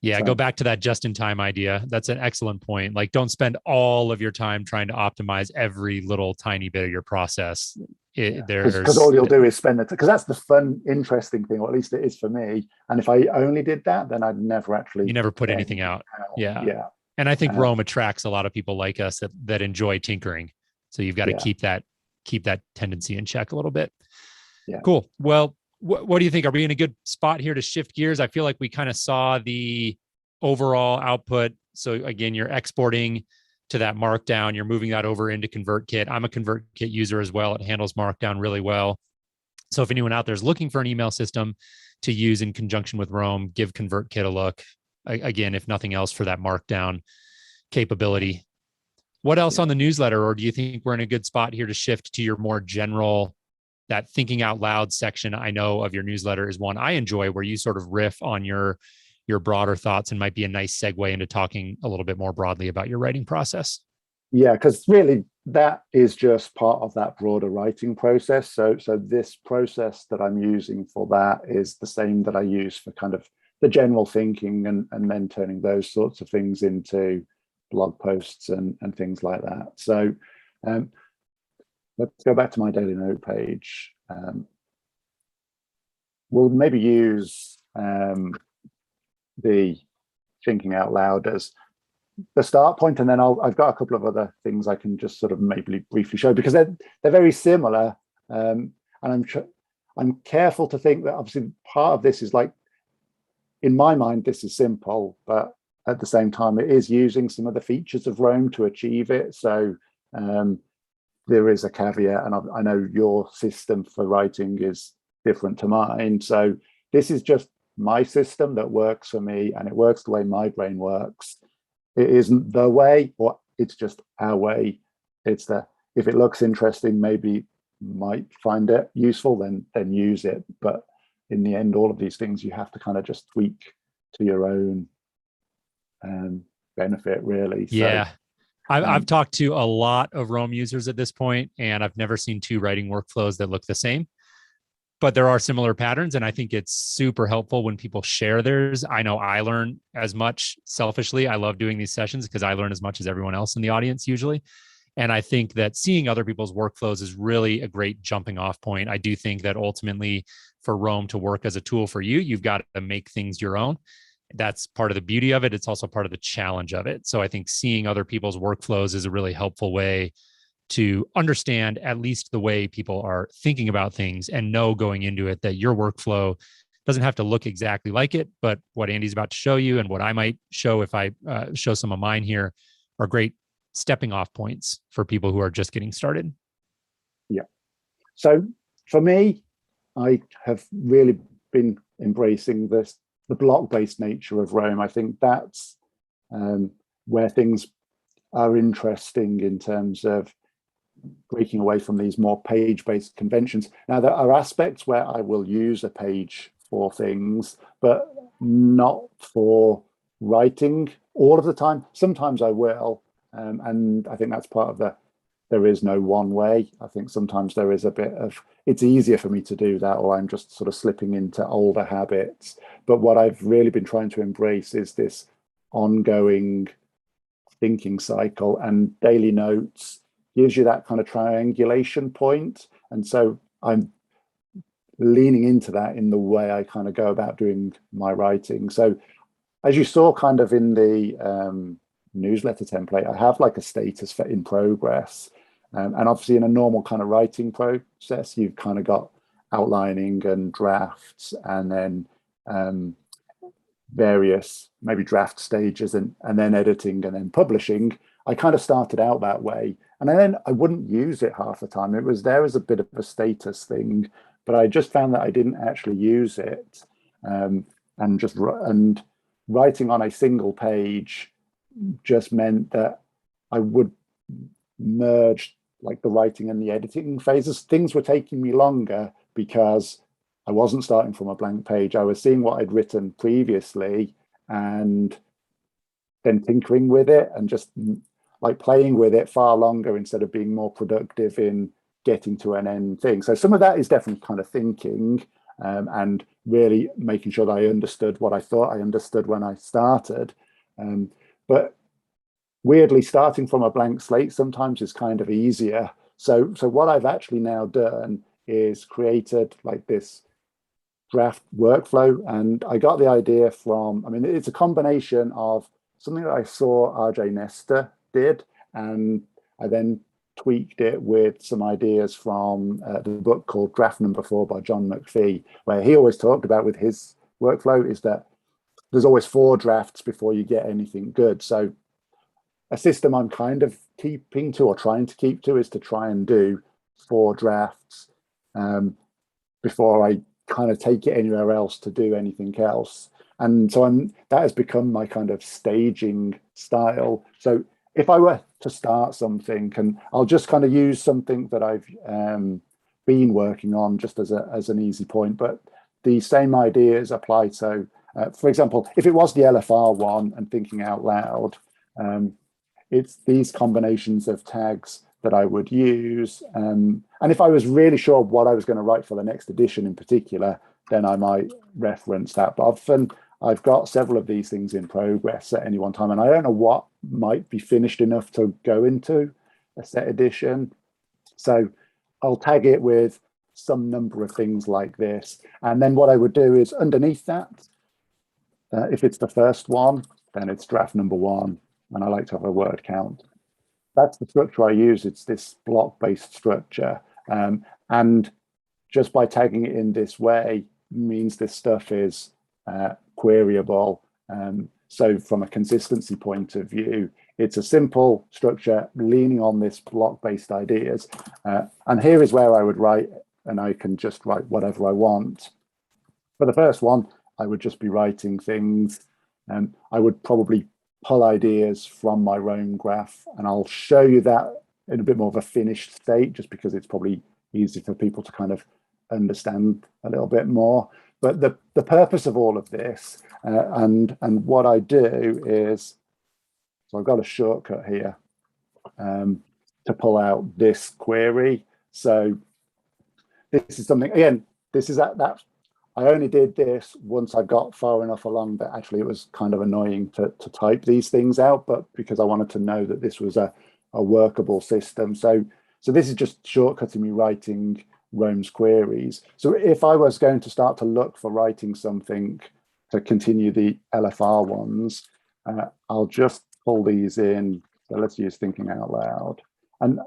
Go back to that just-in-time idea. That's an excellent point. Like, don't spend all of your time trying to optimize every little tiny bit of your process. Because all you'll do is spend it, because that's the fun, interesting thing, or at least it is for me. And if I only did that, then I'd never actually. You never put anything out. Yeah. And I think Roam attracts a lot of people like us that enjoy tinkering. So you've got to keep that tendency in check a little bit. Yeah. Cool. Well, what do you think? Are we in a good spot here to shift gears? I feel like we kind of saw the overall output. So again, you're exporting to that Markdown, you're moving that over into ConvertKit. I'm a ConvertKit user as well. It handles Markdown really well. So if anyone out there is looking for an email system to use in conjunction with Roam, give ConvertKit a look. Again, if nothing else, for that Markdown capability. What else on the newsletter, or do you think we're in a good spot here to shift to your more general, that thinking out loud section? I know of your newsletter is one I enjoy, where you sort of riff on your broader thoughts, and might be a nice segue into talking a little bit more broadly about your writing process. Yeah, because really that is just part of that broader writing process. So this process that I'm using for that is the same that I use for kind of the general thinking and then turning those sorts of things into blog posts and things like that. So um, let's go back to my daily note page. We'll maybe use the thinking out loud as the start point, and then I've got a couple of other things I can just sort of maybe briefly show, because they're very similar, and I'm careful to think that obviously part of this is like, in my mind this is simple, but at the same time it is using some of the features of Roam to achieve it. So there is a caveat, and I know your system for writing is different to mine, so this is just my system that works for me, and it works the way my brain works. It isn't the way, or it's just our way. It's the, if it looks interesting, maybe might find it useful, then use it. But in the end, all of these things you have to kind of just tweak to your own benefit, really. Yeah. So I've talked to a lot of Roam users at this point, and I've never seen two writing workflows that look the same. But there are similar patterns, and I think it's super helpful when people share theirs. I know I learn as much selfishly. I love doing these sessions because I learn as much as everyone else in the audience usually. And I think that seeing other people's workflows is really a great jumping off point. I do think that ultimately for Roam to work as a tool for you, you've got to make things your own. That's part of the beauty of it. It's also part of the challenge of it. So I think seeing other people's workflows is a really helpful way to understand at least the way people are thinking about things, and know going into it that your workflow doesn't have to look exactly like it, but what Andy's about to show you and what I might show if I show some of mine here are great stepping off points for people who are just getting started. Yeah. So for me, I have really been embracing the block-based nature of Roam. I think that's where things are interesting in terms of breaking away from these more page-based conventions. Now, there are aspects where I will use a page for things, but not for writing all of the time. Sometimes I will, and I think that's part of there is no one way. I think sometimes there is a bit of, it's easier for me to do that, or I'm just sort of slipping into older habits. But what I've really been trying to embrace is this ongoing thinking cycle, and daily notes gives you that kind of triangulation point. And so I'm leaning into that in the way I kind of go about doing my writing. So as you saw kind of in the newsletter template, I have like a status for in progress. And obviously in a normal kind of writing process, you've kind of got outlining and drafts, and then various maybe draft stages, and then editing, and then publishing. I kind of started out that way, and then I wouldn't use it half the time. It was there as a bit of a status thing, but I just found that I didn't actually use it, and writing on a single page just meant that I would merge like the writing and the editing phases. Things were taking me longer because I wasn't starting from a blank page. I was seeing what I'd written previously and then tinkering with it and just like playing with it far longer instead of being more productive in getting to an end thing. So some of that is definitely kind of thinking and really making sure that I understood what I thought I understood when I started. But weirdly, starting from a blank slate sometimes is kind of easier. So what I've actually now done is created like this draft workflow, and I got the idea from, I mean, it's a combination of something that I saw RJ Nesta did, and I then tweaked it with some ideas from the book called Draft Number 4 by John McPhee, where he always talked about with his workflow is that there's always 4 drafts before you get anything good. So a system I'm kind of keeping to, or trying to keep to, is to try and do 4 drafts before I kind of take it anywhere else to do anything else. And so that has become my kind of staging style. So if I were to start something, and I'll just kind of use something that I've been working on just as an easy point, but the same ideas apply. So for example, if it was the LFR one and thinking out loud, it's these combinations of tags that I would use. And if I was really sure what I was going to write for the next edition in particular, then I might reference that. But often I've got several of these things in progress at any one time, and I don't know what might be finished enough to go into a set edition. So I'll tag it with some number of things like this. And then what I would do is underneath that, if it's the first one, then it's draft number 1. And I like to have a word count. That's the structure I use. It's this block-based structure. And just by tagging it in this way means this stuff is queryable. So from a consistency point of view, it's a simple structure leaning on this block-based ideas. And here is where I would write, and I can just write whatever I want. For the first one, I would just be writing things. I would probably pull ideas from my Roam graph, and I'll show you that in a bit more of a finished state, just because it's probably easy for people to kind of understand a little bit more. But the purpose of all of this, and what I do is, so I've got a shortcut here to pull out this query. So this is something, again, this is that I only did this once I got far enough along that actually it was kind of annoying to type these things out, but because I wanted to know that this was a workable system. So this is just shortcutting me writing Roam's queries. So if I was going to start to look for writing something to continue the LFR ones, I'll just pull these in. So let's use thinking out loud. And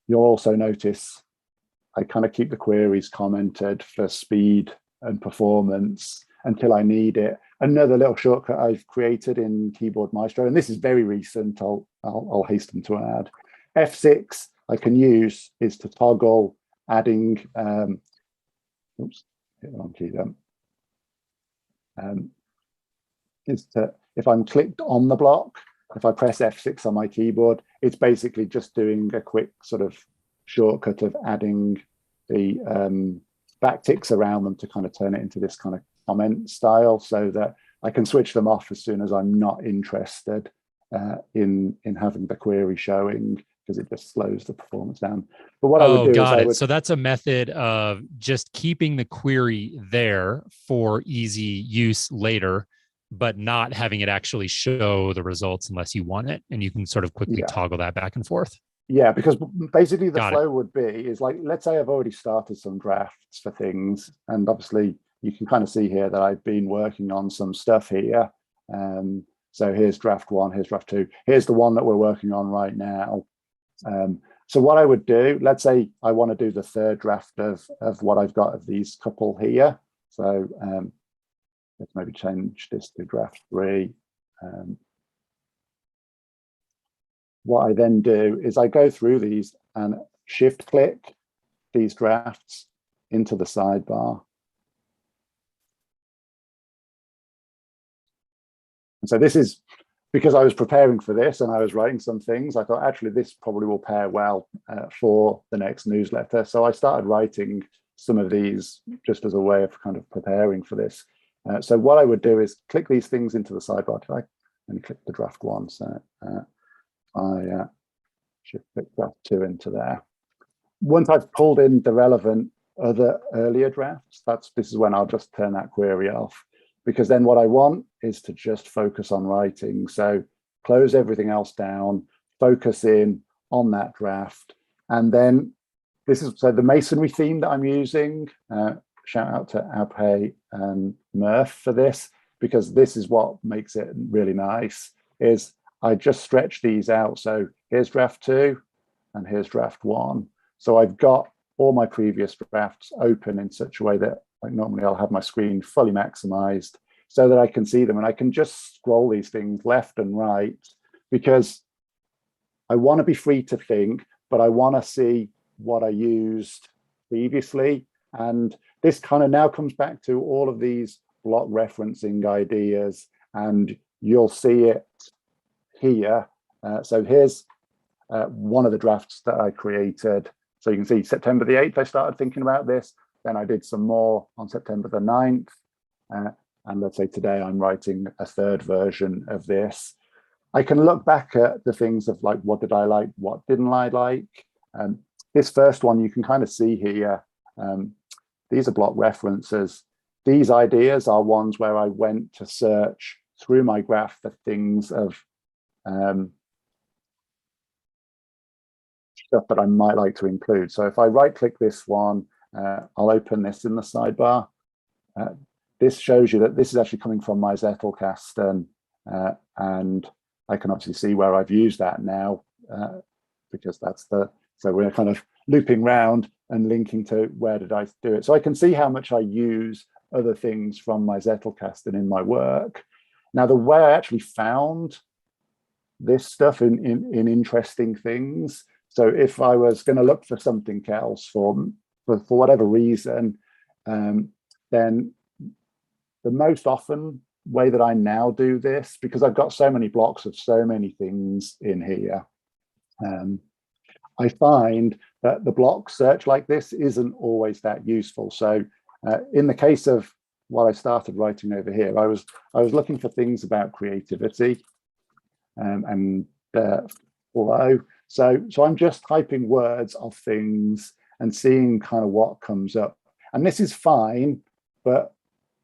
you'll also notice I kind of keep the queries commented for speed and performance until I need it. Another little shortcut I've created in Keyboard Maestro, and this is very recent, I'll hasten to add. F6 I can use is to toggle adding, oops, hit the wrong key then. Is to, if I'm clicked on the block, if I press F6 on my keyboard, it's basically just doing a quick sort of shortcut of adding the backticks around them to kind of turn it into this kind of comment style, so that I can switch them off as soon as I'm not interested in having the query showing, because it just slows the performance down. But what I would do is I would, so that's a method of just keeping the query there for easy use later, but not having it actually show the results unless you want it, and you can sort of quickly toggle that back and forth. Yeah, because basically the flow would be is like, let's say I've already started some drafts for things, and obviously you can kind of see here that I've been working on some stuff here. So here's draft 1, here's draft 2, here's the one that we're working on right now. So what I would do, let's say I want to do the third draft of what I've got of these couple here. So let's maybe change this to draft 3. What I then do is I go through these and shift click these drafts into the sidebar. And so this is because I was preparing for this and I was writing some things. I thought actually this probably will pair well for the next newsletter. So I started writing some of these just as a way of kind of preparing for this. So what I would do is click these things into the sidebar. And click the draft 1. So I should click draft 2 into there. Once I've pulled in the relevant other earlier drafts, this is when I'll just turn that query off, because then what I want is to just focus on writing. So close everything else down, focus in on that draft. And then this is, so the masonry theme that I'm using, shout out to Abhay and Murph for this, because this is what makes it really nice, is I just stretch these out. So here's draft 2 and here's draft 1. So I've got all my previous drafts open in such a way that, like, normally I'll have my screen fully maximized so that I can see them, and I can just scroll these things left and right, because I want to be free to think, but I want to see what I used previously. And this kind of now comes back to all of these block referencing ideas, and you'll see it here. So here's one of the drafts that I created. So you can see September the 8th, I started thinking about this. Then I did some more on September the 9th. And let's say today I'm writing a third version of this. I can look back at the things of like, what did I like, what didn't I like? This first one, you can kind of see here, these are block references. These ideas are ones where I went to search through my graph for things of stuff that I might like to include. So if I right click this one, I'll open this in the sidebar. This shows you that this is actually coming from my Zettelkasten, and I can obviously see where I've used that now, because so we're kind of looping round and linking to where did I do it. So I can see how much I use other things from my Zettelkasten in my work. Now, the way I actually found this stuff in interesting things, so if I was going to look for something else for whatever reason, then the most often way that I now do this, because I've got so many blocks of so many things in here, I find that the block search like this isn't always that useful. So in the case of what I started writing over here, I was looking for things about creativity and flow. So I'm just typing words of things and seeing kind of what comes up. And this is fine, but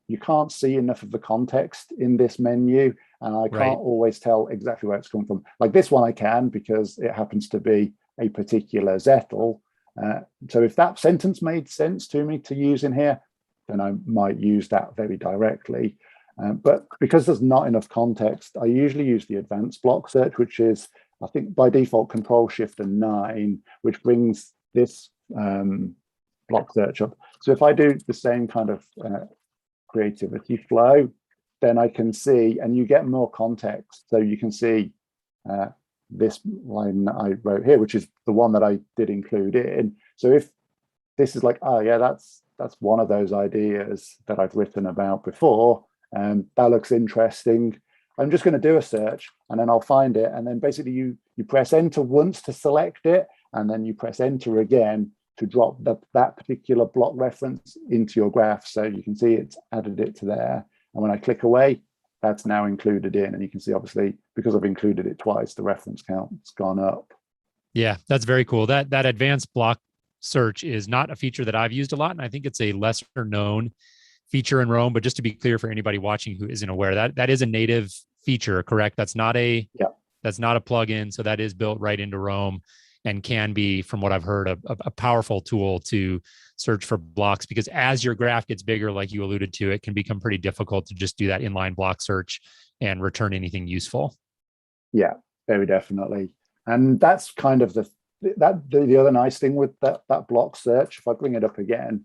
you can't see enough of the context in this menu, and I can't always tell exactly where it's come from. Like this one I can, because it happens to be a particular Zettel. So if that sentence made sense to me to use in here, then I might use that very directly. But because there's not enough context, I usually use the advanced block search, which is, I think by default, Control-Shift-9, which brings this block search up. So if I do the same kind of creativity flow, then I can see, and you get more context. So you can see this line that I wrote here, which is the one that I did include in. So if this is like, oh yeah, that's one of those ideas that I've written about before, that looks interesting. I'm just going to do a search, and then I'll find it, and then basically you press enter once to select it, and then you press enter again to drop that particular block reference into your graph. So you can see it's added it to there, and when I click away, that's now included in, and you can see obviously because I've included it twice, the reference count's gone up. Yeah, that's very cool. That advanced block search is not a feature that I've used a lot, and I think it's a lesser known feature in Roam. But just to be clear for anybody watching who isn't aware, that is a native feature, correct? That's not a plugin. So that is built right into Roam, and can be, from what I've heard, a powerful tool to search for blocks, because as your graph gets bigger, like you alluded to, it can become pretty difficult to just do that inline block search and return anything useful. Yeah, very definitely. And that's kind of the other nice thing with that block search. If I bring it up again,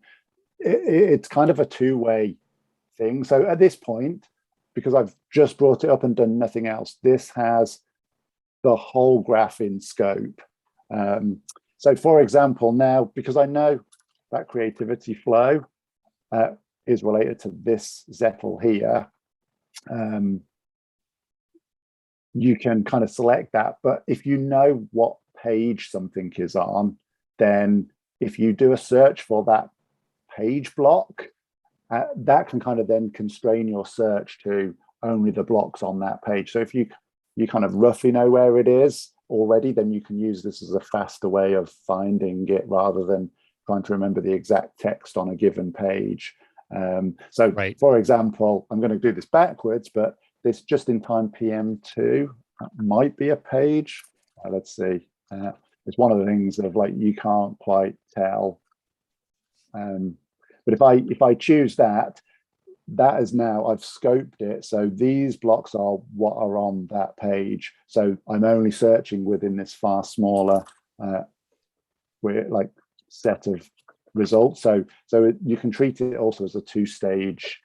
it's kind of a two-way thing. So at this point, because I've just brought it up and done nothing else, this has the whole graph in scope. So for example, now, because I know that creativity flow is related to this Zettel here, you can kind of select that. But if you know what page something is on, then if you do a search for that page block, that can kind of then constrain your search to only the blocks on that page. So if you kind of roughly know where it is already, then you can use this as a faster way of finding it rather than trying to remember the exact text on a given page. For example, I'm going to do this backwards, but this just-in-time PM2 might be a page. Let's see. It's one of the things of like you can't quite tell. But if I choose that is now, I've scoped it. So these blocks are what are on that page. So I'm only searching within this far smaller set of results. So you can treat it also as a two-stage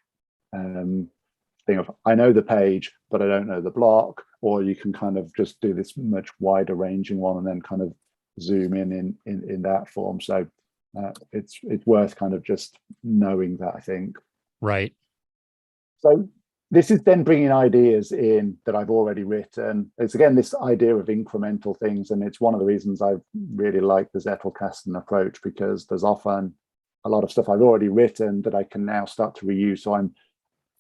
thing of, I know the page, but I don't know the block, or you can kind of just do this much wider ranging one and then kind of zoom in that form. So it's worth kind of just knowing that, I think. Right. So this is then bringing ideas in that I've already written. It's again this idea of incremental things, and it's one of the reasons I really like the Zettelkasten approach, because there's often a lot of stuff I've already written that I can now start to reuse. So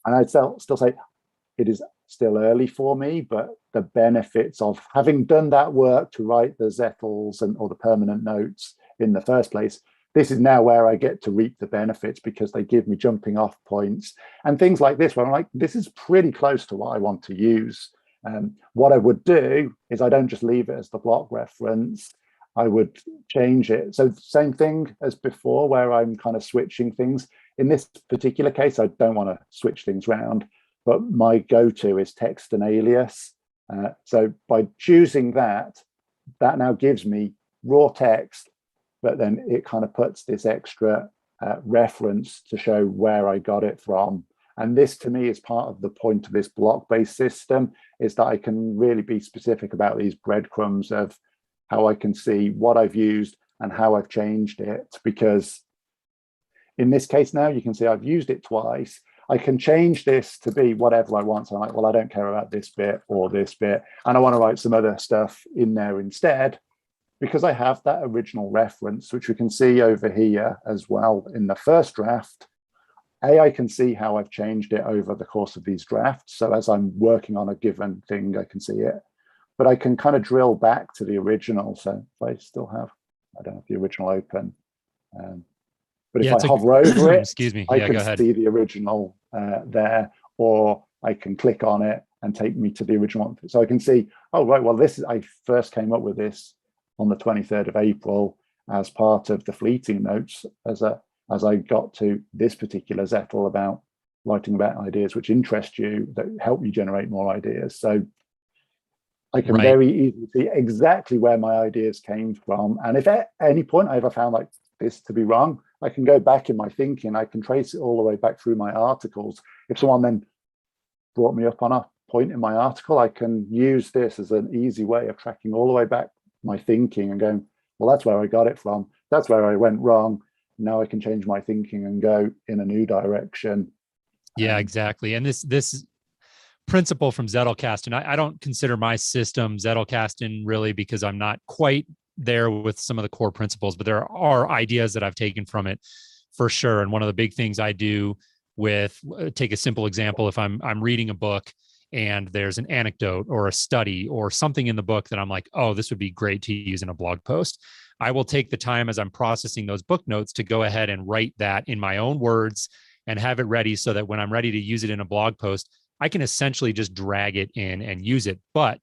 I'd still say it is still early for me, but the benefits of having done that work to write the zetels or the permanent notes in the first place, this is now where I get to reap the benefits, because they give me jumping off points and things like this, where I'm like, this is pretty close to what I want to use. What I would do is I don't just leave it as the block reference. I would change it. So same thing as before, where I'm kind of switching things. In this particular case, I don't want to switch things around, but my go-to is text and alias. So by choosing that now gives me raw text, but then it kind of puts this extra reference to show where I got it from. And this, to me, is part of the point of this block-based system, is that I can really be specific about these breadcrumbs of how I can see what I've used and how I've changed it. Because in this case now, you can see I've used it twice. I can change this to be whatever I want. So I'm like, well, I don't care about this bit or this bit, and I want to write some other stuff in there instead, because I have that original reference, which we can see over here as well in the first draft. I can see how I've changed it over the course of these drafts. So as I'm working on a given thing, I can see it, but I can kind of drill back to the original. So if I still have, I don't have the original open, but if I hover over it, excuse me, I can see the original there, or I can click on it and take me to the original one. So I can see, oh, right, well, this is, I first came up with this on the 23rd of April as part of the fleeting notes, as I got to this particular zettel about writing about ideas which interest you, that help you generate more ideas. So I can very easily see exactly where my ideas came from. And if at any point I ever found like this to be wrong, I can go back in my thinking. I can trace it all the way back through my articles. If someone then brought me up on a point in my article, I can use this as an easy way of tracking all the way back my thinking and going, well, that's where I got it from. That's where I went wrong. Now I can change my thinking and go in a new direction. Yeah, exactly. And this principle from Zettelkasten, and I don't consider my system Zettelkasten really, because I'm not quite there with some of the core principles, but there are ideas that I've taken from it for sure. And one of the big things I do with, take a simple example, if I'm reading a book and there's an anecdote or a study or something in the book that I'm like, oh, this would be great to use in a blog post, I will take the time as I'm processing those book notes to go ahead and write that in my own words and have it ready, so that when I'm ready to use it in a blog post, I can essentially just drag it in and use it. But,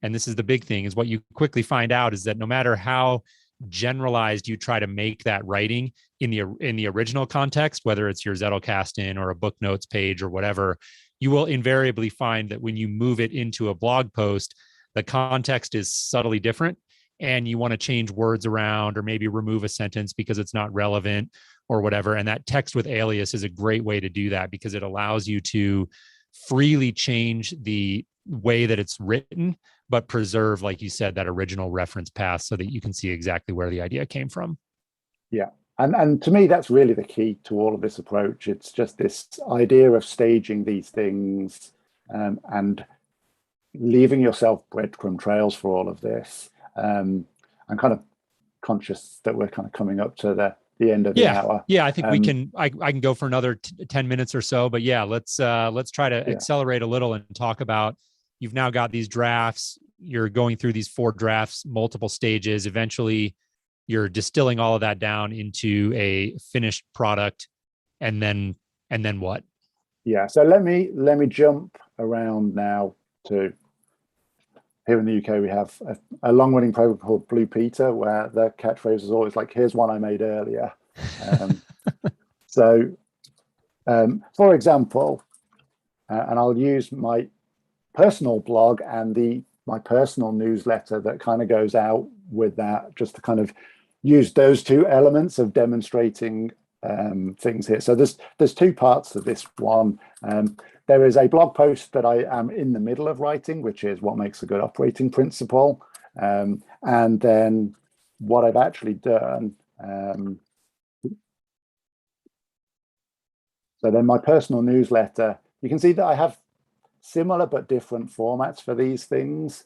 and this is the big thing, is what you quickly find out is that no matter how generalized you try to make that writing in the original context, whether it's your Zettelkasten or a book notes page or whatever, you will invariably find that when you move it into a blog post, the context is subtly different, and you want to change words around or maybe remove a sentence because it's not relevant or whatever. And that text with alias is a great way to do that, because it allows you to freely change the way that it's written, but preserve, like you said, that original reference path so that you can see exactly where the idea came from. Yeah. And to me, that's really the key to all of this approach. It's just this idea of staging these things and leaving yourself breadcrumb trails for all of this. I'm kind of conscious that we're kind of coming up to the end of the hour. Yeah, I think we can. I can go for another 10 minutes or so, but yeah, let's try to accelerate a little and talk about. You've now got these drafts. You're going through these 4 drafts, multiple stages. Eventually, you're distilling all of that down into a finished product, and then what? Yeah. So let me jump around now to. Here in the UK, we have a long-running program called Blue Peter, where the catchphrase is always like, here's one I made earlier. For example, and I'll use my personal blog and my personal newsletter that kind of goes out with that, just to kind of use those 2 elements of demonstrating things here. So there's 2 parts to this one. There is a blog post that I am in the middle of writing, which is what makes a good operating principle. And then what I've actually done. So then my personal newsletter, you can see that I have similar but different formats for these things.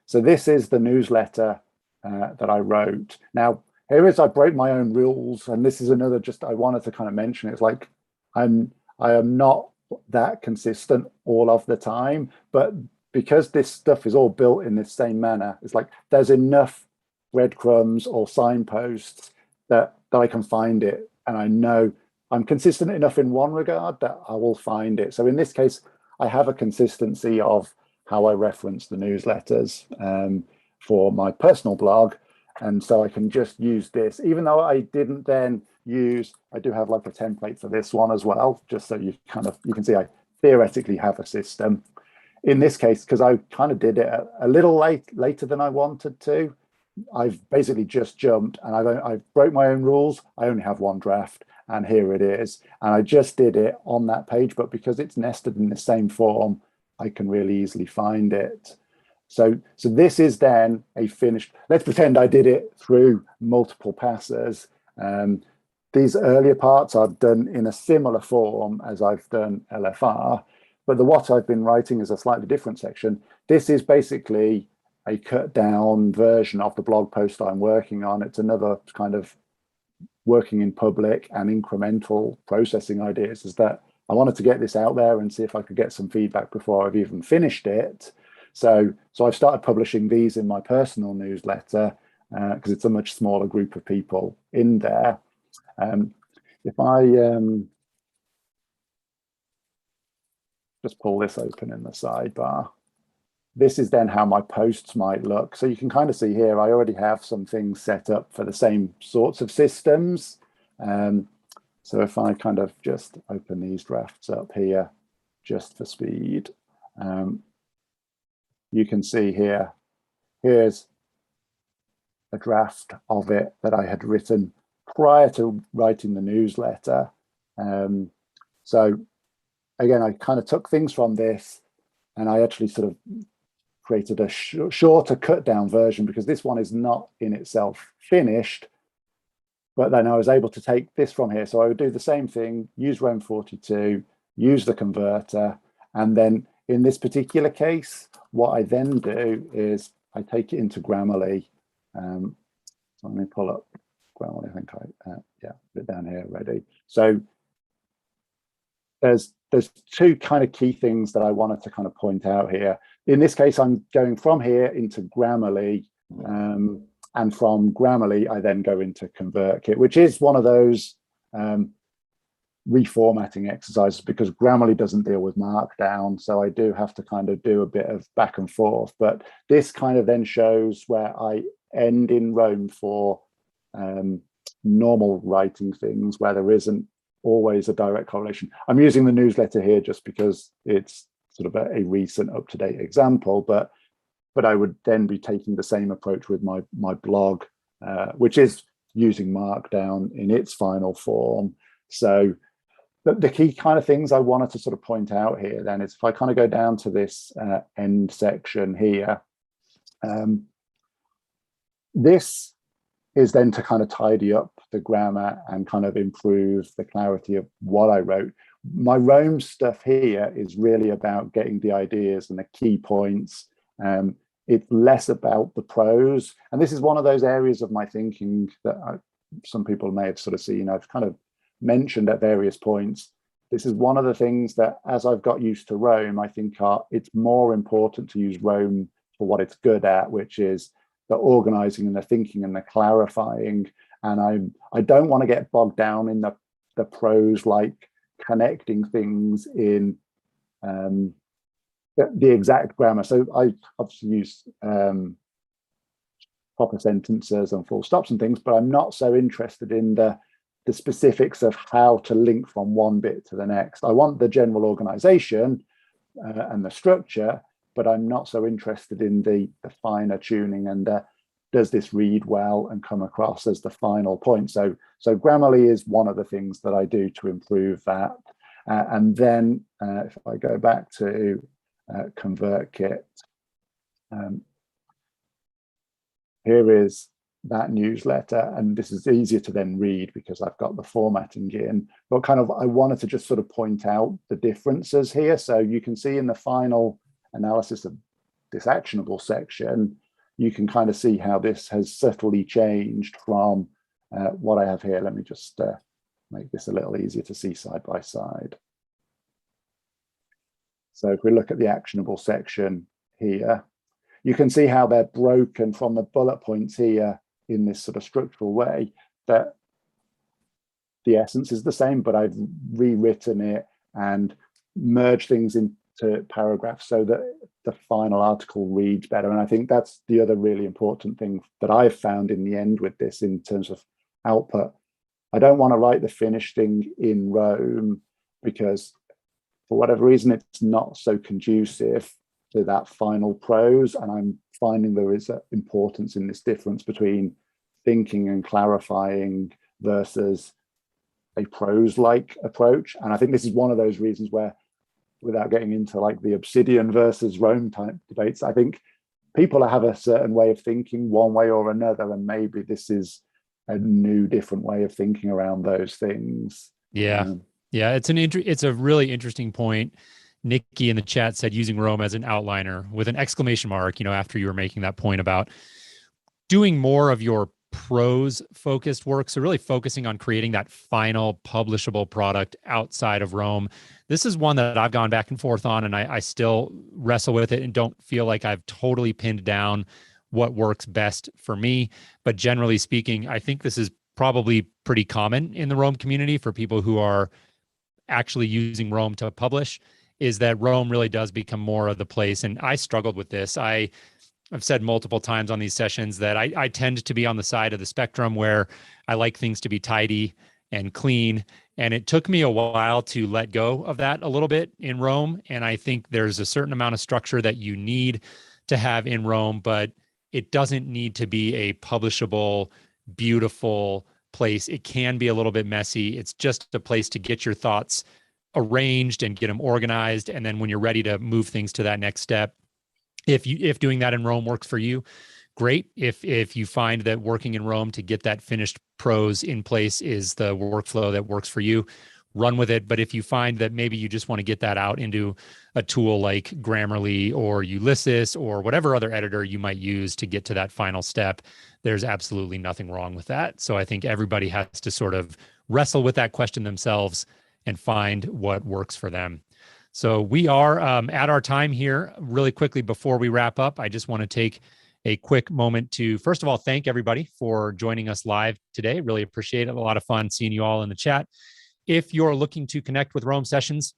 So this is the newsletter that I wrote. Now, I broke my own rules, and this is another, just I wanted to kind of mention, it's like I am not that consistent all of the time, but because this stuff is all built in this same manner, it's like there's enough breadcrumbs or signposts that I can find it, and I know I'm consistent enough in one regard that I will find it. So in this case, I have a consistency of how I reference the newsletters for my personal blog, and so I can just use this, even though I didn't then use, I do have like a template for this one as well, just so you can see I theoretically have a system. In this case, because I kind of did it a little later than I wanted to, I've basically just jumped and I broke my own rules. I only have one draft, and here it is. And I just did it on that page, but because it's nested in the same form, I can really easily find it. So this is then a finished, let's pretend I did it through multiple passes. These earlier parts I've done in a similar form as I've done LFR, but what I've been writing is a slightly different section. This is basically a cut down version of the blog post I'm working on. It's another kind of working in public and incremental processing ideas, is that I wanted to get this out there and see if I could get some feedback before I've even finished it. So I've started publishing these in my personal newsletter because it's a much smaller group of people in there. If I just pull this open in the sidebar, this is then how my posts might look. So you can kind of see here, I already have some things set up for the same sorts of systems. So if I kind of just open these drafts up here, just for speed, you can see here, here's a draft of it that I had written prior to writing the newsletter. So again, I kind of took things from this and I actually sort of created a shorter cut down version, because this one is not in itself finished, but then I was able to take this from here. So I would do the same thing, use Roam42, use the converter, and then in this particular case, what I then do is I take it into Grammarly. So let me pull up Grammarly. I think yeah, put it down here already. So there's two kind of key things that I wanted to kind of point out here. In this case, I'm going from here into Grammarly, and from Grammarly, I then go into ConvertKit, which is one of those reformatting exercises, because Grammarly doesn't deal with Markdown. So I do have to kind of do a bit of back and forth. But this kind of then shows where I end in Roam for normal writing things, where there isn't always a direct correlation. I'm using the newsletter here just because it's sort of a recent up-to-date example, but I would then be taking the same approach with my blog, which is using Markdown in its final form. So the key kind of things I wanted to sort of point out here then is, if I kind of go down to this end section here, this is then to kind of tidy up the grammar and kind of improve the clarity of what I wrote. My Roam stuff here is really about getting the ideas and the key points. It's less about the prose. And this is one of those areas of my thinking that some people may have sort of seen. I've kind of mentioned at various points. This is one of the things that, as I've got used to Roam, I think it's more important to use Roam for what it's good at, which is the organizing and the thinking and the clarifying. And I don't want to get bogged down in the prose, like connecting things in the exact grammar. So I obviously use proper sentences and full stops and things, but I'm not so interested in the specifics of how to link from one bit to the next. I want the general organization and the structure, but I'm not so interested in the finer tuning and does this read well and come across as the final point. So Grammarly is one of the things that I do to improve that. And then if I go back to ConvertKit, here is that newsletter, and this is easier to then read because I've got the formatting in, but kind of I wanted to just sort of point out the differences here. So you can see in the final analysis of this actionable section, you can kind of see how this has subtly changed from what I have here. Let me just make this a little easier to see side by side. So if we look at the actionable section here, you can see how they're broken from the bullet points here in this sort of structural way, that the essence is the same, but I've rewritten it and merged things into paragraphs so that the final article reads better. And I think that's the other really important thing that I've found in the end with this in terms of output. I don't want to write the finished thing in Roam because for whatever reason, it's not so conducive to that final prose. And I'm finding there is an importance in this difference between thinking and clarifying versus a prose-like approach. And I think this is one of those reasons where, without getting into like the Obsidian versus Roam type debates, I think people have a certain way of thinking one way or another, and maybe this is a new, different way of thinking around those things. Yeah. Yeah. It's a really interesting point. Nikki in the chat said using Roam as an outliner with an exclamation mark, after you were making that point about doing more of your prose focused work. So really focusing on creating that final publishable product outside of Roam. This is one that I've gone back and forth on, and I still wrestle with it and don't feel like I've totally pinned down what works best for me. But generally speaking, I think this is probably pretty common in the Roam community for people who are actually using Roam to publish, is that Roam really does become more of the place. And I struggled with this. I've said multiple times on these sessions that I tend to be on the side of the spectrum where I like things to be tidy and clean. And it took me a while to let go of that a little bit in Roam. And I think there's a certain amount of structure that you need to have in Roam, but it doesn't need to be a publishable, beautiful place. It can be a little bit messy. It's just a place to get your thoughts arranged and get them organized. And then when you're ready to move things to that next step, if doing that in Roam works for you, great. If you find that working in Roam to get that finished prose in place is the workflow that works for you, run with it. But if you find that maybe you just want to get that out into a tool like Grammarly or Ulysses or whatever other editor you might use to get to that final step, there's absolutely nothing wrong with that. So I think everybody has to sort of wrestle with that question themselves and find what works for them. So we are at our time here. Really quickly before we wrap up, I just want to take a quick moment to, first of all, thank everybody for joining us live today. Really appreciate it. A lot of fun seeing you all in the chat. If you're looking to connect with Roam Sessions,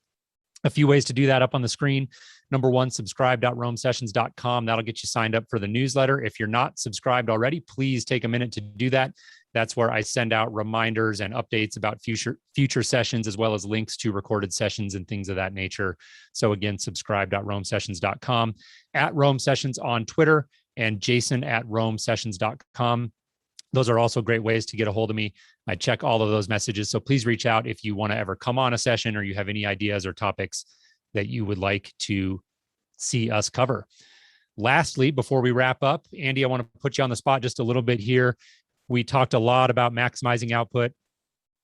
a few ways to do that up on the screen. Number one, subscribe.roamsessions.com. That'll get you signed up for the newsletter. If you're not subscribed already, please take a minute to do that. That's where I send out reminders and updates about future sessions, as well as links to recorded sessions and things of that nature. So again, subscribe.roamsessions.com, at Roam Sessions on Twitter, and jason@roamsessions.com. Those are also great ways to get a hold of me. I check all of those messages. So please reach out if you want to ever come on a session or you have any ideas or topics that you would like to see us cover. Lastly, before we wrap up, Andy, I want to put you on the spot just a little bit here. We talked a lot about maximizing output,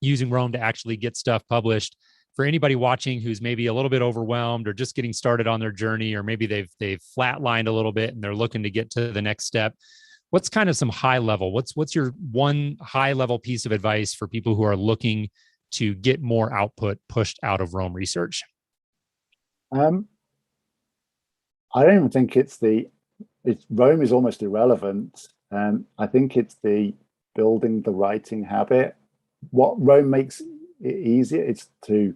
using Roam to actually get stuff published. For anybody watching who's maybe a little bit overwhelmed or just getting started on their journey, or maybe they've flatlined a little bit and they're looking to get to the next step, what's kind of some high level? What's your one high level piece of advice for people who are looking to get more output pushed out of Roam research? I don't even think Roam is almost irrelevant. I think it's the building the writing habit. What Roam makes it easier, it's to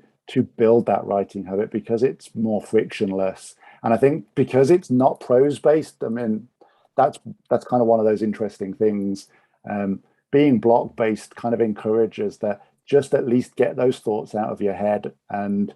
build that writing habit because it's more frictionless. And I think because it's not prose based, I mean, that's kind of one of those interesting things. Being block based kind of encourages that just at least get those thoughts out of your head, and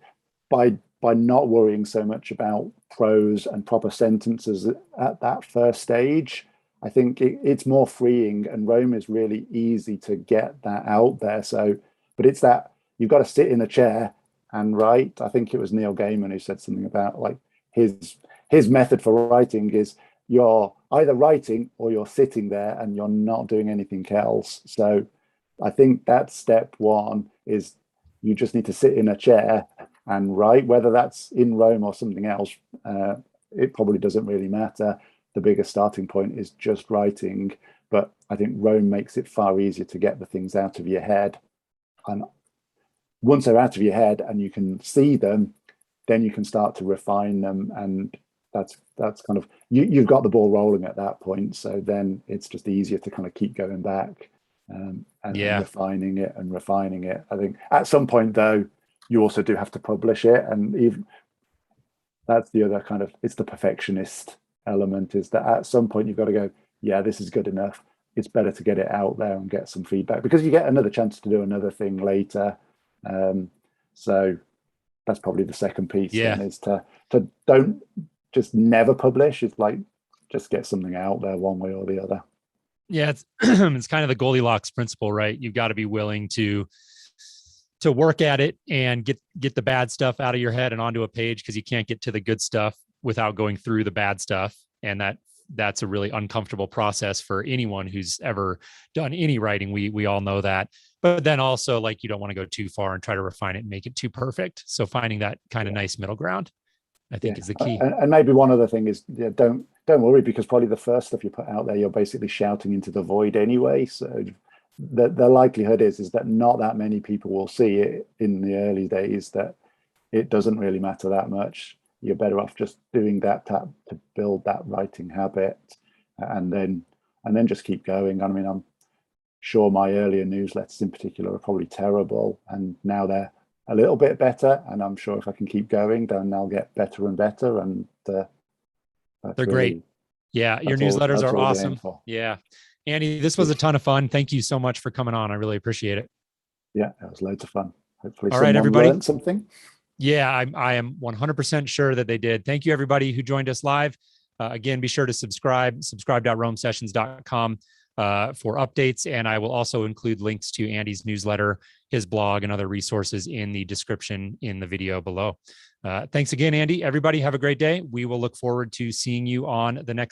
by not worrying so much about prose and proper sentences at that first stage, I think it's more freeing, and Roam is really easy to get that out there. So, but it's that you've got to sit in a chair and write. I think it was Neil Gaiman who said something about like his method for writing is you're either writing or you're sitting there and you're not doing anything else. So I think that's step one, is you just need to sit in a chair and write, whether that's in Roam or something else. It probably doesn't really matter. The biggest starting point is just writing, but I think Roam makes it far easier to get the things out of your head. And once they're out of your head and you can see them, then you can start to refine them, and that's kind of you've got the ball rolling at that point. So then it's just easier to kind of keep going back and refining it and refining it. I think at some point though, you also do have to publish it, and even that's the other kind of, it's the perfectionist element, is that at some point you've got to go, yeah, this is good enough. It's better to get it out there and get some feedback, because you get another chance to do another thing later. So that's probably the second piece, then, is to don't just never publish. It's like, just get something out there one way or the other. Yeah, it's it's kind of the Goldilocks principle, right? You've got to be willing to work at it and get the bad stuff out of your head and onto a page, because you can't get to the good stuff without going through the bad stuff. And that's a really uncomfortable process for anyone who's ever done any writing. We all know that. But then also, like, you don't want to go too far and try to refine it and make it too perfect. So finding that kind of nice middle ground, I think, is the key. And maybe one other thing is, don't worry, because probably the first stuff you put out there, you're basically shouting into the void anyway. So the likelihood is that not that many people will see it in the early days, that it doesn't really matter that much. You're better off just doing that to build that writing habit, and then just keep going. I mean, I'm sure my earlier newsletters in particular are probably terrible, and now they're a little bit better, and I'm sure if I can keep going, then they'll get better and better. And they're great. Yeah, your newsletters are awesome. Yeah. Andy, this was a ton of fun. Thank you so much for coming on. I really appreciate it. Yeah, it was loads of fun. Hopefully all right, everybody, learned something. Yeah, I am 100% sure that they did. Thank you, everybody who joined us live. Again, be sure to subscribe.roam-sessions.com for updates. And I will also include links to Andy's newsletter, his blog, and other resources in the description in the video below. Thanks again, Andy. Everybody have a great day. We will look forward to seeing you on the next